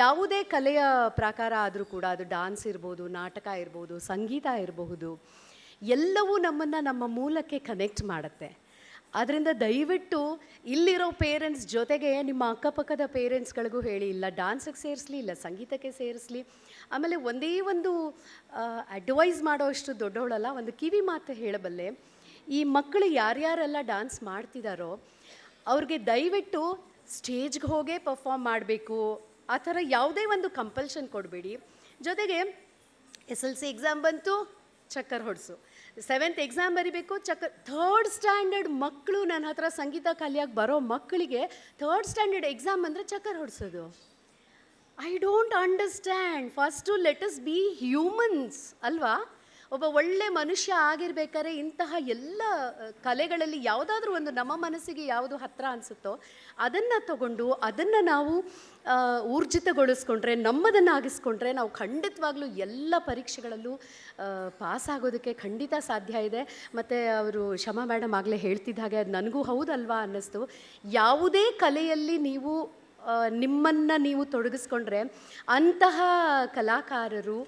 ಯಾವುದೇ ಕಲೆಯ ಪ್ರಕಾರ ಆದರೂ ಕೂಡ, ಅದು ಡ್ಯಾನ್ಸ್ ಇರ್ಬೋದು, ನಾಟಕ ಇರ್ಬೋದು, ಸಂಗೀತ ಇರಬಹುದು, ಎಲ್ಲವೂ ನಮ್ಮನ್ನು ನಮ್ಮ ಮೂಲಕ್ಕೆ ಕನೆಕ್ಟ್ ಮಾಡುತ್ತೆ. ಆದ್ದರಿಂದ ದಯವಿಟ್ಟು ಇಲ್ಲಿರೋ ಪೇರೆಂಟ್ಸ್ ಜೊತೆಗೆ ನಿಮ್ಮ ಅಕ್ಕಪಕ್ಕದ ಪೇರೆಂಟ್ಸ್ಗಳಿಗೂ ಹೇಳಿ, ಇಲ್ಲ ಡ್ಯಾನ್ಸಿಗೆ ಸೇರಿಸ್ಲಿ, ಇಲ್ಲ ಸಂಗೀತಕ್ಕೆ ಸೇರಿಸ್ಲಿ. ಆಮೇಲೆ ಒಂದೇ ಒಂದು ಅಡ್ವೈಸ್ ಮಾಡೋ ಅಷ್ಟು ದೊಡ್ಡವಳಲ್ಲ, ಒಂದು ಕಿವಿ ಮಾತು ಹೇಳಬಲ್ಲೆ. ಈ ಮಕ್ಕಳು ಯಾರ್ಯಾರೆಲ್ಲ ಡ್ಯಾನ್ಸ್ ಮಾಡ್ತಿದ್ದಾರೋ ಅವ್ರಿಗೆ ದಯವಿಟ್ಟು ಸ್ಟೇಜ್ಗೆ ಹೋಗೇ ಪರ್ಫಾರ್ಮ್ ಮಾಡಬೇಕು ಆ ಥರ ಯಾವುದೇ ಒಂದು ಕಂಪಲ್ಷನ್ ಕೊಡಬೇಡಿ. ಜೊತೆಗೆ SLC ಎಕ್ಸಾಮ್ ಬಂತು, ಚಕ್ಕರ್ ಹೊಡಿಸು. 7th ಎಕ್ಸಾಮ್ ಬರಿಬೇಕು, ಚಕ್ಕರ್. 3rd ಸ್ಟ್ಯಾಂಡರ್ಡ್ ಮಕ್ಕಳು ನನ್ನ ಹತ್ರ ಸಂಗೀತ ಕಲಿಯಾಗಿ ಬರೋ ಮಕ್ಕಳಿಗೆ 3rd ಸ್ಟ್ಯಾಂಡರ್ಡ್ ಎಕ್ಸಾಮ್ ಅಂದರೆ ಚಕ್ಕರ್ ಹೊಡಿಸೋದು. I don't understand. First let us be humans ಅಲ್ವಾ? ಒಬ್ಬ ಒಳ್ಳೆ ಮನುಷ್ಯ ಆಗಿರ್ಬೇಕಾದ್ರೆ ಇಂತಹ ಎಲ್ಲ ಕಲೆಗಳಲ್ಲಿ ಯಾವುದಾದ್ರೂ ಒಂದು ನಮ್ಮ ಮನಸ್ಸಿಗೆ ಯಾವುದು ಹತ್ತಿರ ಅನಿಸುತ್ತೋ ಅದನ್ನು ತಗೊಂಡು ಅದನ್ನು ನಾವು ಊರ್ಜಿತಗೊಳಿಸ್ಕೊಂಡ್ರೆ, ನಮ್ಮದನ್ನು ಆಗಿಸ್ಕೊಂಡ್ರೆ ನಾವು ಖಂಡಿತವಾಗ್ಲೂ ಎಲ್ಲ ಪರೀಕ್ಷೆಗಳಲ್ಲೂ ಪಾಸ್ ಆಗೋದಕ್ಕೆ ಖಂಡಿತ ಸಾಧ್ಯ ಇದೆ. ಮತ್ತು ಅವರು ಶಮಾ ಮೇಡಮ್ ಆಗಲೇ ಹೇಳ್ತಿದ್ದ ಹಾಗೆ ಅದು ನನಗೂ ಹೌದಲ್ವಾ ಅನ್ನಿಸ್ತು. ಯಾವುದೇ ಕಲೆಯಲ್ಲಿ ನೀವು ನಿಮ್ಮನ್ನು ನೀವು ತೊಡಗಿಸ್ಕೊಂಡ್ರೆ ಅಂತಹ ಕಲಾಕಾರರು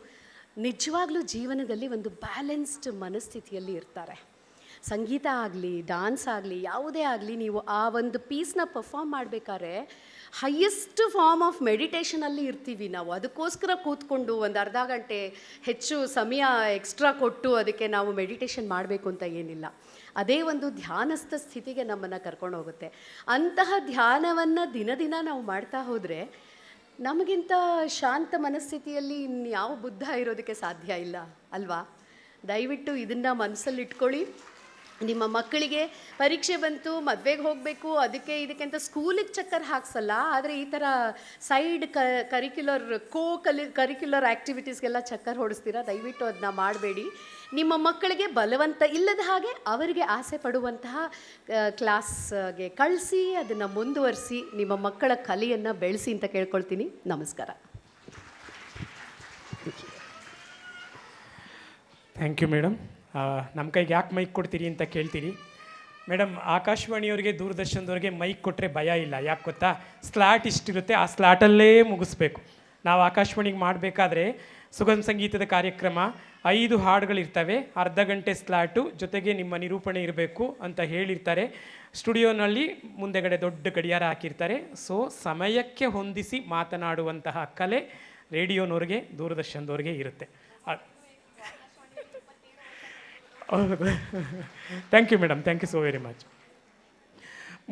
ನಿಜವಾಗ್ಲೂ ಜೀವನದಲ್ಲಿ ಒಂದು ಬ್ಯಾಲೆನ್ಸ್ಡ್ ಮನಸ್ಥಿತಿಯಲ್ಲಿ ಇರ್ತಾರೆ. ಸಂಗೀತ ಆಗಲಿ, ಡ್ಯಾನ್ಸ್ ಆಗಲಿ, ಯಾವುದೇ ಆಗಲಿ, ನೀವು ಆ ಒಂದು ಪೀಸ್ನ ಪರ್ಫಾರ್ಮ್ ಮಾಡಬೇಕಾದ್ರೆ ಹೈಯೆಸ್ಟ್ ಫಾರ್ಮ್ ಆಫ್ ಮೆಡಿಟೇಷನಲ್ಲಿ ಇರ್ತೀವಿ ನಾವು. ಅದಕ್ಕೋಸ್ಕರ ಕೂತ್ಕೊಂಡು ಒಂದು ಅರ್ಧ ಗಂಟೆ ಹೆಚ್ಚು ಸಮಯ ಎಕ್ಸ್ಟ್ರಾ ಕೊಟ್ಟು ಅದಕ್ಕೆ ನಾವು ಮೆಡಿಟೇಷನ್ ಮಾಡಬೇಕು ಅಂತ ಏನಿಲ್ಲ. ಅದೇ ಒಂದು ಧ್ಯಾನಸ್ಥ ಸ್ಥಿತಿಗೆ ನಮ್ಮನ್ನು ಕರ್ಕೊಂಡು ಹೋಗುತ್ತೆ. ಅಂತಹ ಧ್ಯಾನವನ್ನು ದಿನ ದಿನ ನಾವು ಮಾಡ್ತಾ ಹೋದರೆ ನಮಗಿಂತ ಶಾಂತ ಮನಸ್ಥಿತಿಯಲ್ಲಿ ಇನ್ಯಾವ ಬುದ್ಧ ಇರೋದಕ್ಕೆ ಸಾಧ್ಯ ಇಲ್ಲ ಅಲ್ವಾ? ದಯವಿಟ್ಟು ಇದನ್ನು ಮನಸ್ಸಲ್ಲಿಟ್ಕೊಳ್ಳಿ. ನಿಮ್ಮ ಮಕ್ಕಳಿಗೆ ಪರೀಕ್ಷೆ ಬಂತು, ಮದುವೆಗೆ ಹೋಗಬೇಕು, ಅದಕ್ಕೆ ಅಂತ ಸ್ಕೂಲಿಗೆ ಚಕ್ಕರ್ ಹಾಕ್ಸಲ್ಲ. ಆದರೆ ಈ ಥರ ಸೈಡ್ ಕರಿಕ್ಯುಲರ್ ಆ್ಯಕ್ಟಿವಿಟೀಸ್ಗೆಲ್ಲ ಚಕ್ಕರ್ ಹೊಡಿಸ್ತೀರಾ. ದಯವಿಟ್ಟು ಅದನ್ನ ಮಾಡಬೇಡಿ. ನಿಮ್ಮ ಮಕ್ಕಳಿಗೆ ಬಲವಂತ ಇಲ್ಲದ ಹಾಗೆ ಅವರಿಗೆ ಆಸೆ ಪಡುವಂತಹ ಕ್ಲಾಸ್ಗೆ ಕಳಿಸಿ, ಅದನ್ನು ಮುಂದುವರಿಸಿ, ನಿಮ್ಮ ಮಕ್ಕಳ ಕಲೆಯನ್ನು ಬೆಳೆಸಿ ಅಂತ ಕೇಳ್ಕೊಳ್ತೀನಿ. ನಮಸ್ಕಾರ. Thank you madam. ನಮ್ಮ ಕೈಗೆ ಯಾಕೆ ಮೈಕ್ ಕೊಡ್ತೀರಿ ಅಂತ ಕೇಳ್ತೀರಿ. ಮೇಡಮ್, ಆಕಾಶವಾಣಿಯವ್ರಿಗೆ, ದೂರದರ್ಶನದವ್ರಿಗೆ ಮೈಕ್ ಕೊಟ್ಟರೆ ಭಯ ಇಲ್ಲ. ಯಾಕೆ ಗೊತ್ತಾ? ಸ್ಲಾಟ್ ಇಷ್ಟಿರುತ್ತೆ, ಆ ಸ್ಲಾಟಲ್ಲೇ ಮುಗಿಸ್ಬೇಕು. ನಾವು ಆಕಾಶವಾಣಿಗೆ ಮಾಡಬೇಕಾದ್ರೆ ಸುಗಮ ಸಂಗೀತದ ಕಾರ್ಯಕ್ರಮ 5 ಹಾಡುಗಳಿರ್ತವೆ, ಅರ್ಧ ಗಂಟೆ ಸ್ಲಾಟು, ಜೊತೆಗೆ ನಿಮ್ಮ ನಿರೂಪಣೆ ಇರಬೇಕು ಅಂತ ಹೇಳಿರ್ತಾರೆ. ಸ್ಟುಡಿಯೋನಲ್ಲಿ ಮುಂದೆಗಡೆ ದೊಡ್ಡ ಗಡಿಯಾರ ಹಾಕಿರ್ತಾರೆ. ಸೊ ಸಮಯಕ್ಕೆ ಹೊಂದಿಸಿ ಮಾತನಾಡುವಂತಹ ಕಲೆ ರೇಡಿಯೋನವ್ರಿಗೆ, ದೂರದರ್ಶನದವ್ರಿಗೆ ಇರುತ್ತೆ. ಹೌದು. Thank you madam, thank you so very much.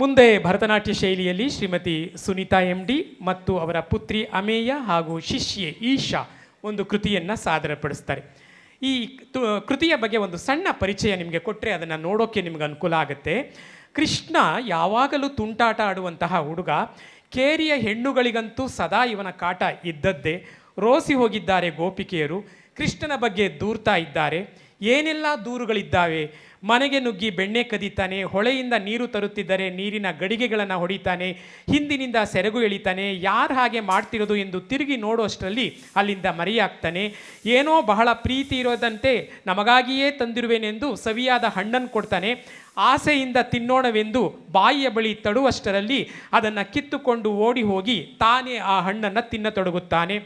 ಮುಂದೆ ಭರತನಾಟ್ಯ ಶೈಲಿಯಲ್ಲಿ ಶ್ರೀಮತಿ ಸುನೀತಾ MD ಮತ್ತು ಅವರ ಪುತ್ರಿ ಅಮೇಯ ಹಾಗೂ ಶಿಷ್ಯೆ ಈಶಾ ಒಂದು ಕೃತಿಯನ್ನು ಸಾದರಪಡಿಸ್ತಾರೆ. ಈ ಕೃತಿಯ ಬಗ್ಗೆ ಒಂದು ಸಣ್ಣ ಪರಿಚಯ ನಿಮಗೆ ಕೊಟ್ಟರೆ ಅದನ್ನು ನೋಡೋಕ್ಕೆ ನಿಮ್ಗೆ ಅನುಕೂಲ ಆಗುತ್ತೆ. ಕೃಷ್ಣ ಯಾವಾಗಲೂ ತುಂಟಾಟ ಆಡುವಂತಹ ಹುಡುಗ. ಕೇರಿಯ ಹೆಣ್ಣುಗಳಿಗಂತೂ ಸದಾ ಇವನ ಕಾಟ ಇದ್ದದ್ದೇ. ರೋಸಿ ಹೋಗಿದ್ದಾರೆ ಗೋಪಿಕೆಯರು, ಕೃಷ್ಣನ ಬಗ್ಗೆ ದೂರ್ತಾ ಇದ್ದಾರೆ. ಏನೆಲ್ಲ ದೂರುಗಳಿದ್ದಾವೆ. ಮನೆಗೆ ನುಗ್ಗಿ ಬೆಣ್ಣೆ ಕದೀತಾನೆ, ಹೊಳೆಯಿಂದ ನೀರು ತರುತ್ತಿದ್ದರೆ ನೀರಿನ ಗಡಿಗೆಗಳನ್ನು ಹೊಡಿತಾನೆ, ಹಿಂದಿನಿಂದ ಸೆರಗು ಎಳಿತಾನೆ, ಯಾರು ಹಾಗೆ ಮಾಡ್ತಿರೋದು ಎಂದು ತಿರುಗಿ ನೋಡುವಷ್ಟರಲ್ಲಿ ಅಲ್ಲಿಂದ ಮರೆಯಾಗ್ತಾನೆ. ಏನೋ ಬಹಳ ಪ್ರೀತಿ ಇರೋದಂತೆ ನಮಗಾಗಿಯೇ ತಂದಿರುವೆನೆಂದು ಸವಿಯಾದ ಹಣ್ಣನ್ನು ಕೊಡ್ತಾನೆ. ಆಸೆಯಿಂದ ತಿನ್ನೋಣವೆಂದು ಬಾಯಿಯ ಬಳಿ ತಡುವಷ್ಟರಲ್ಲಿ ಅದನ್ನು ಕಿತ್ತುಕೊಂಡು ಓಡಿ ಹೋಗಿ ತಾನೇ ಆ ಹಣ್ಣನ್ನು ತಿನ್ನತೊಡಗುತ್ತಾನೆ.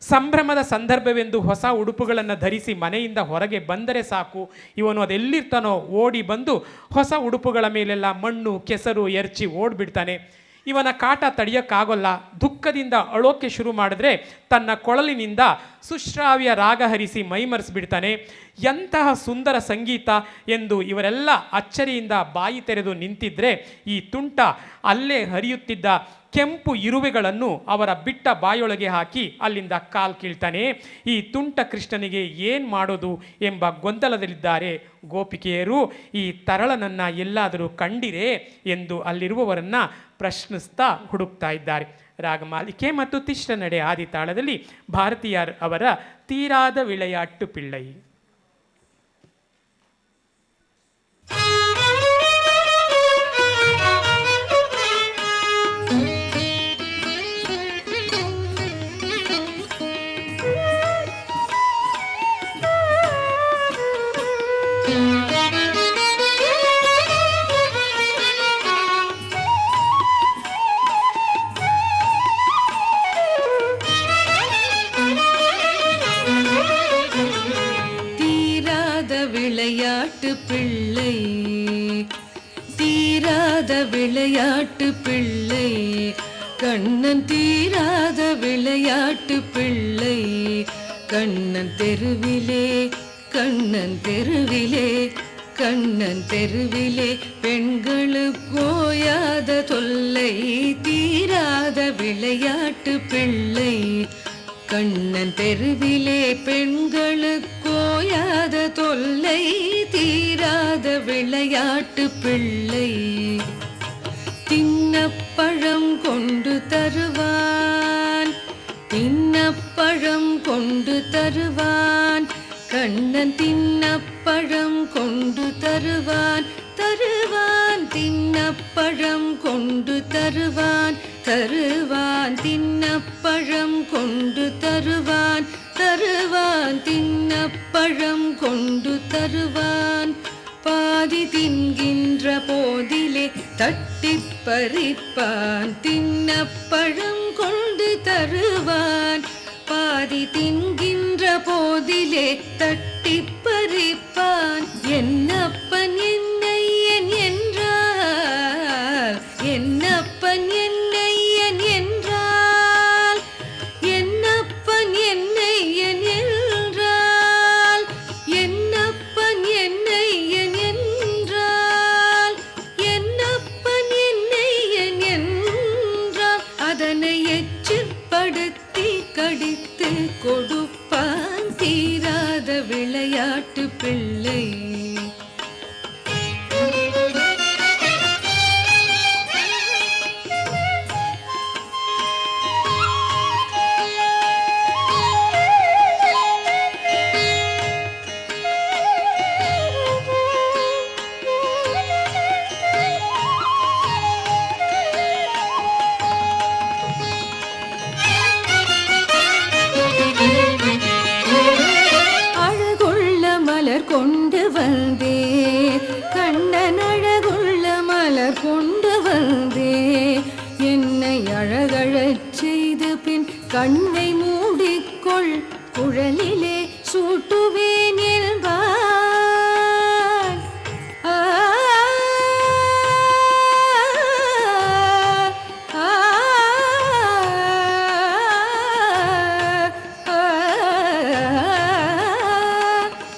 ಸಂಭ್ರಮದ ಸಂದರ್ಭವೆಂದು ಹೊಸ ಉಡುಪುಗಳನ್ನು ಧರಿಸಿ ಮನೆಯಿಂದ ಹೊರಗೆ ಬಂದರೆ ಸಾಕು, ಇವನು ಅದೆಲ್ಲಿರ್ತಾನೋ ಓಡಿ ಬಂದು ಹೊಸ ಉಡುಪುಗಳ ಮೇಲೆಲ್ಲ ಮಣ್ಣು ಕೆಸರು ಎರಚಿ ಓಡಿಬಿಡ್ತಾನೆ. ಇವನ ಕಾಟ ತಡೆಯೋಕ್ಕಾಗೋಲ್ಲ. ದುಃಖದಿಂದ ಅಳೋಕ್ಕೆ ಶುರು ಮಾಡಿದ್ರೆ ತನ್ನ ಕೊಳಲಿನಿಂದ ಸುಶ್ರಾವ್ಯ ರಾಗ ಹರಿಸಿ ಮೈಮರೆಸಿಬಿಡ್ತಾನೆ. ಎಂತಹ ಸುಂದರ ಸಂಗೀತ ಎಂದು ಇವರೆಲ್ಲ ಅಚ್ಚರಿಯಿಂದ ಬಾಯಿ ತೆರೆದು ನಿಂತಿದ್ರೆ ಈ ತುಂಟ ಅಲ್ಲೇ ಹರಿಯುತ್ತಿದ್ದ ಕೆಂಪು ಇರುವೆಗಳನ್ನು ಅವರ ಬಿಟ್ಟ ಬಾಯೊಳಗೆ ಹಾಕಿ ಅಲ್ಲಿಂದ ಕಾಲು ಕೀಳ್ತಾನೆ. ಈ ತುಂಟ ಕೃಷ್ಣನಿಗೆ ಏನು ಮಾಡೋದು ಎಂಬ ಗೊಂದಲದಲ್ಲಿದ್ದಾರೆ ಗೋಪಿಕೆಯರು. ಈ ತರಳನನ್ನು ಎಲ್ಲಾದರೂ ಕಂಡಿರೆ ಎಂದು ಅಲ್ಲಿರುವವರನ್ನು ಪ್ರಶ್ನಿಸ್ತಾ ಹುಡುಕ್ತಾ ಇದ್ದಾರೆ. ರಾಗಮಾಲಿಕೆ ಮತ್ತು ತಿಶ್ರ ನಡೆ ಆದಿತಾಳದಲ್ಲಿ ಭಾರತೀಯರ್ ಅವರ ತೀರಾದ ವಿಳೆಯಾಟ್ಟು ಪಿಳ್ಳೈ. விளையாட்டு பிள்ளை தீராத விளையாட்டு பிள்ளை கண்ணன் தீராத விளையாட்டு பிள்ளை கண்ணன் தெருவிலே கண்ணன் தெருவிலே கண்ணன் தெருவிலே பெண்களுக்கு ஓயாத தொல்லை தீராத விளையாட்டு பிள்ளை கண்ணன் தெருவிலே பெண்களுக்கு ஓயாத தொல்லை தீராத விளையாட்டு பிள்ளை தின்னப்பழம் கொண்டு தருவான் தின்னப்பழம் கொண்டு தருவான் கண்ணன் தின்னப்பழம் கொண்டு தருவான் தருவான் தின்னப்பழம் கொண்டு தருவான் தருவான் தின்னப்பழம் கொண்டு தருவான் தருவான் தின்னப்பழம் கொண்டு தருவான் பாதி தின்கின்ற போதிலே தட்டிப் பறிப்பான் தின்னப்பழம் கொண்டு தருவான் பாதி தின்கின்ற போதிலே தட்டிப் பறிப்பான் என்னப்பன் என்னையன் என்றால் என்னப்பன் என்னையன் என்றால் என்னப்பன் என்னையன் என்றால் என்னப்பன் என்னையன் என்றால் என்னப்பன் என்னையன் என்றால் அதனை எச்சிற்படுத்தி கடித்து கொடுப்பான் தீராத விளையாட்டு பிள்ளை கொண்டு வந்தே கண்ணன் அழகுள்ள மலர் கொண்டு வந்தே என்னை அழகழச் செய்து பின் கண்ணை மூடிக்கொள் குழலிலே சூட்டுவேன் என்பான்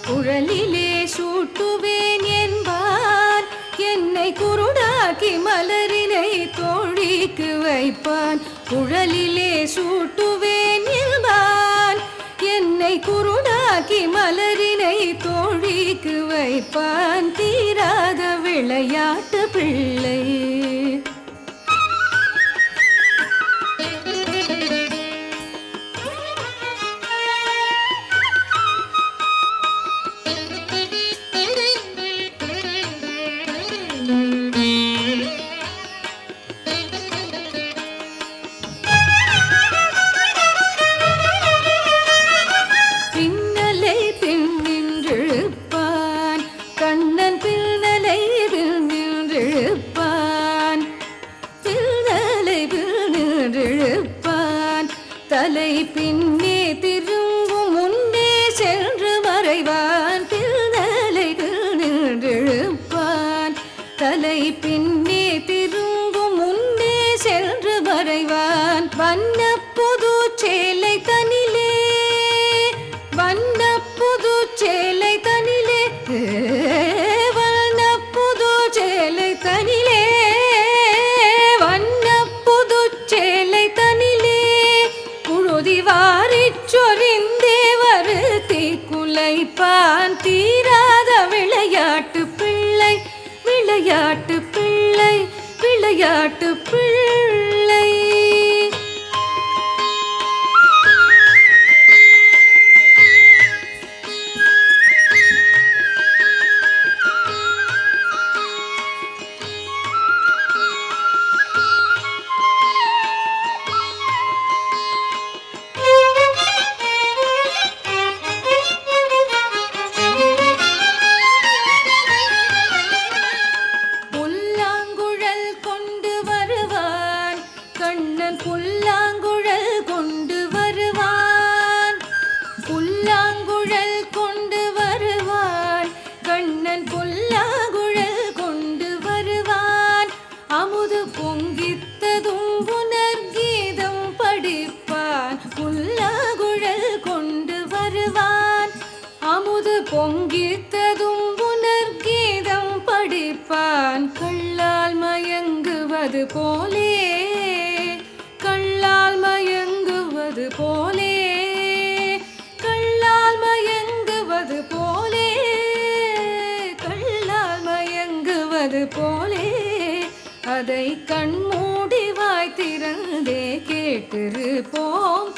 குழலிலே சூட்டுவே குழலிலே சூட்டுவேன் என்பான். என்னை குருடாக்கி மலரினை தோழிக்கு வைப்பான். தீராத விளையாட்டு பிள்ளை. பின்னலை பின்னின்றிழுப்பான் கண்ணன். பின்னலை பின்னின்றிழுப்பான். பின்னலை பின்னின்றிழுப்பான். தலை பின்னே திரும்பும் முன்னே சென்று மறைவான். பின்னலை பின்னின்றிழுப்பான். தலை பின்னே திரும்பும் முன்னே சென்று மறைவான். வண்ண புது சேலை தனிலே வண்ண புது சேலை தனிலே வண்ண புது சேலை தனிலே வண்ண புது சேலை தனிலே புழுதி வாரிச் சொரிந்தே வருத்தி குலைப்பான். தீராத விளையாட்டு பிள்ளை. விளையாட்டு பிள்ளை. விளையாட்டு பிள்ளை. புல்லாங்குழல் கொண்டு வருவான் கண்ணன். புல்லாங்குழல் கொண்டு வருவான். புல்லாங்குழல் கொண்டு வருவான் கண்ணன். புல்லாங்குழல் கொண்டு வருவான். அமுது பொங்கித்ததும் புனர்கீதம் படிப்பான். புல்லாங்குழல் கொண்டு வருவான். அமுது பொங்கித்ததும் புனர்கீதம் படிப்பான். கள்ளால் மயங்குவது போலே கள்ளால் மயங்குவது போலே கள்ளால் மயங்குவது போலே கள்ளால் மயங்குவது போலே அதை கண்மூடி வாய் திறந்தே கேட்டிருப்போம்.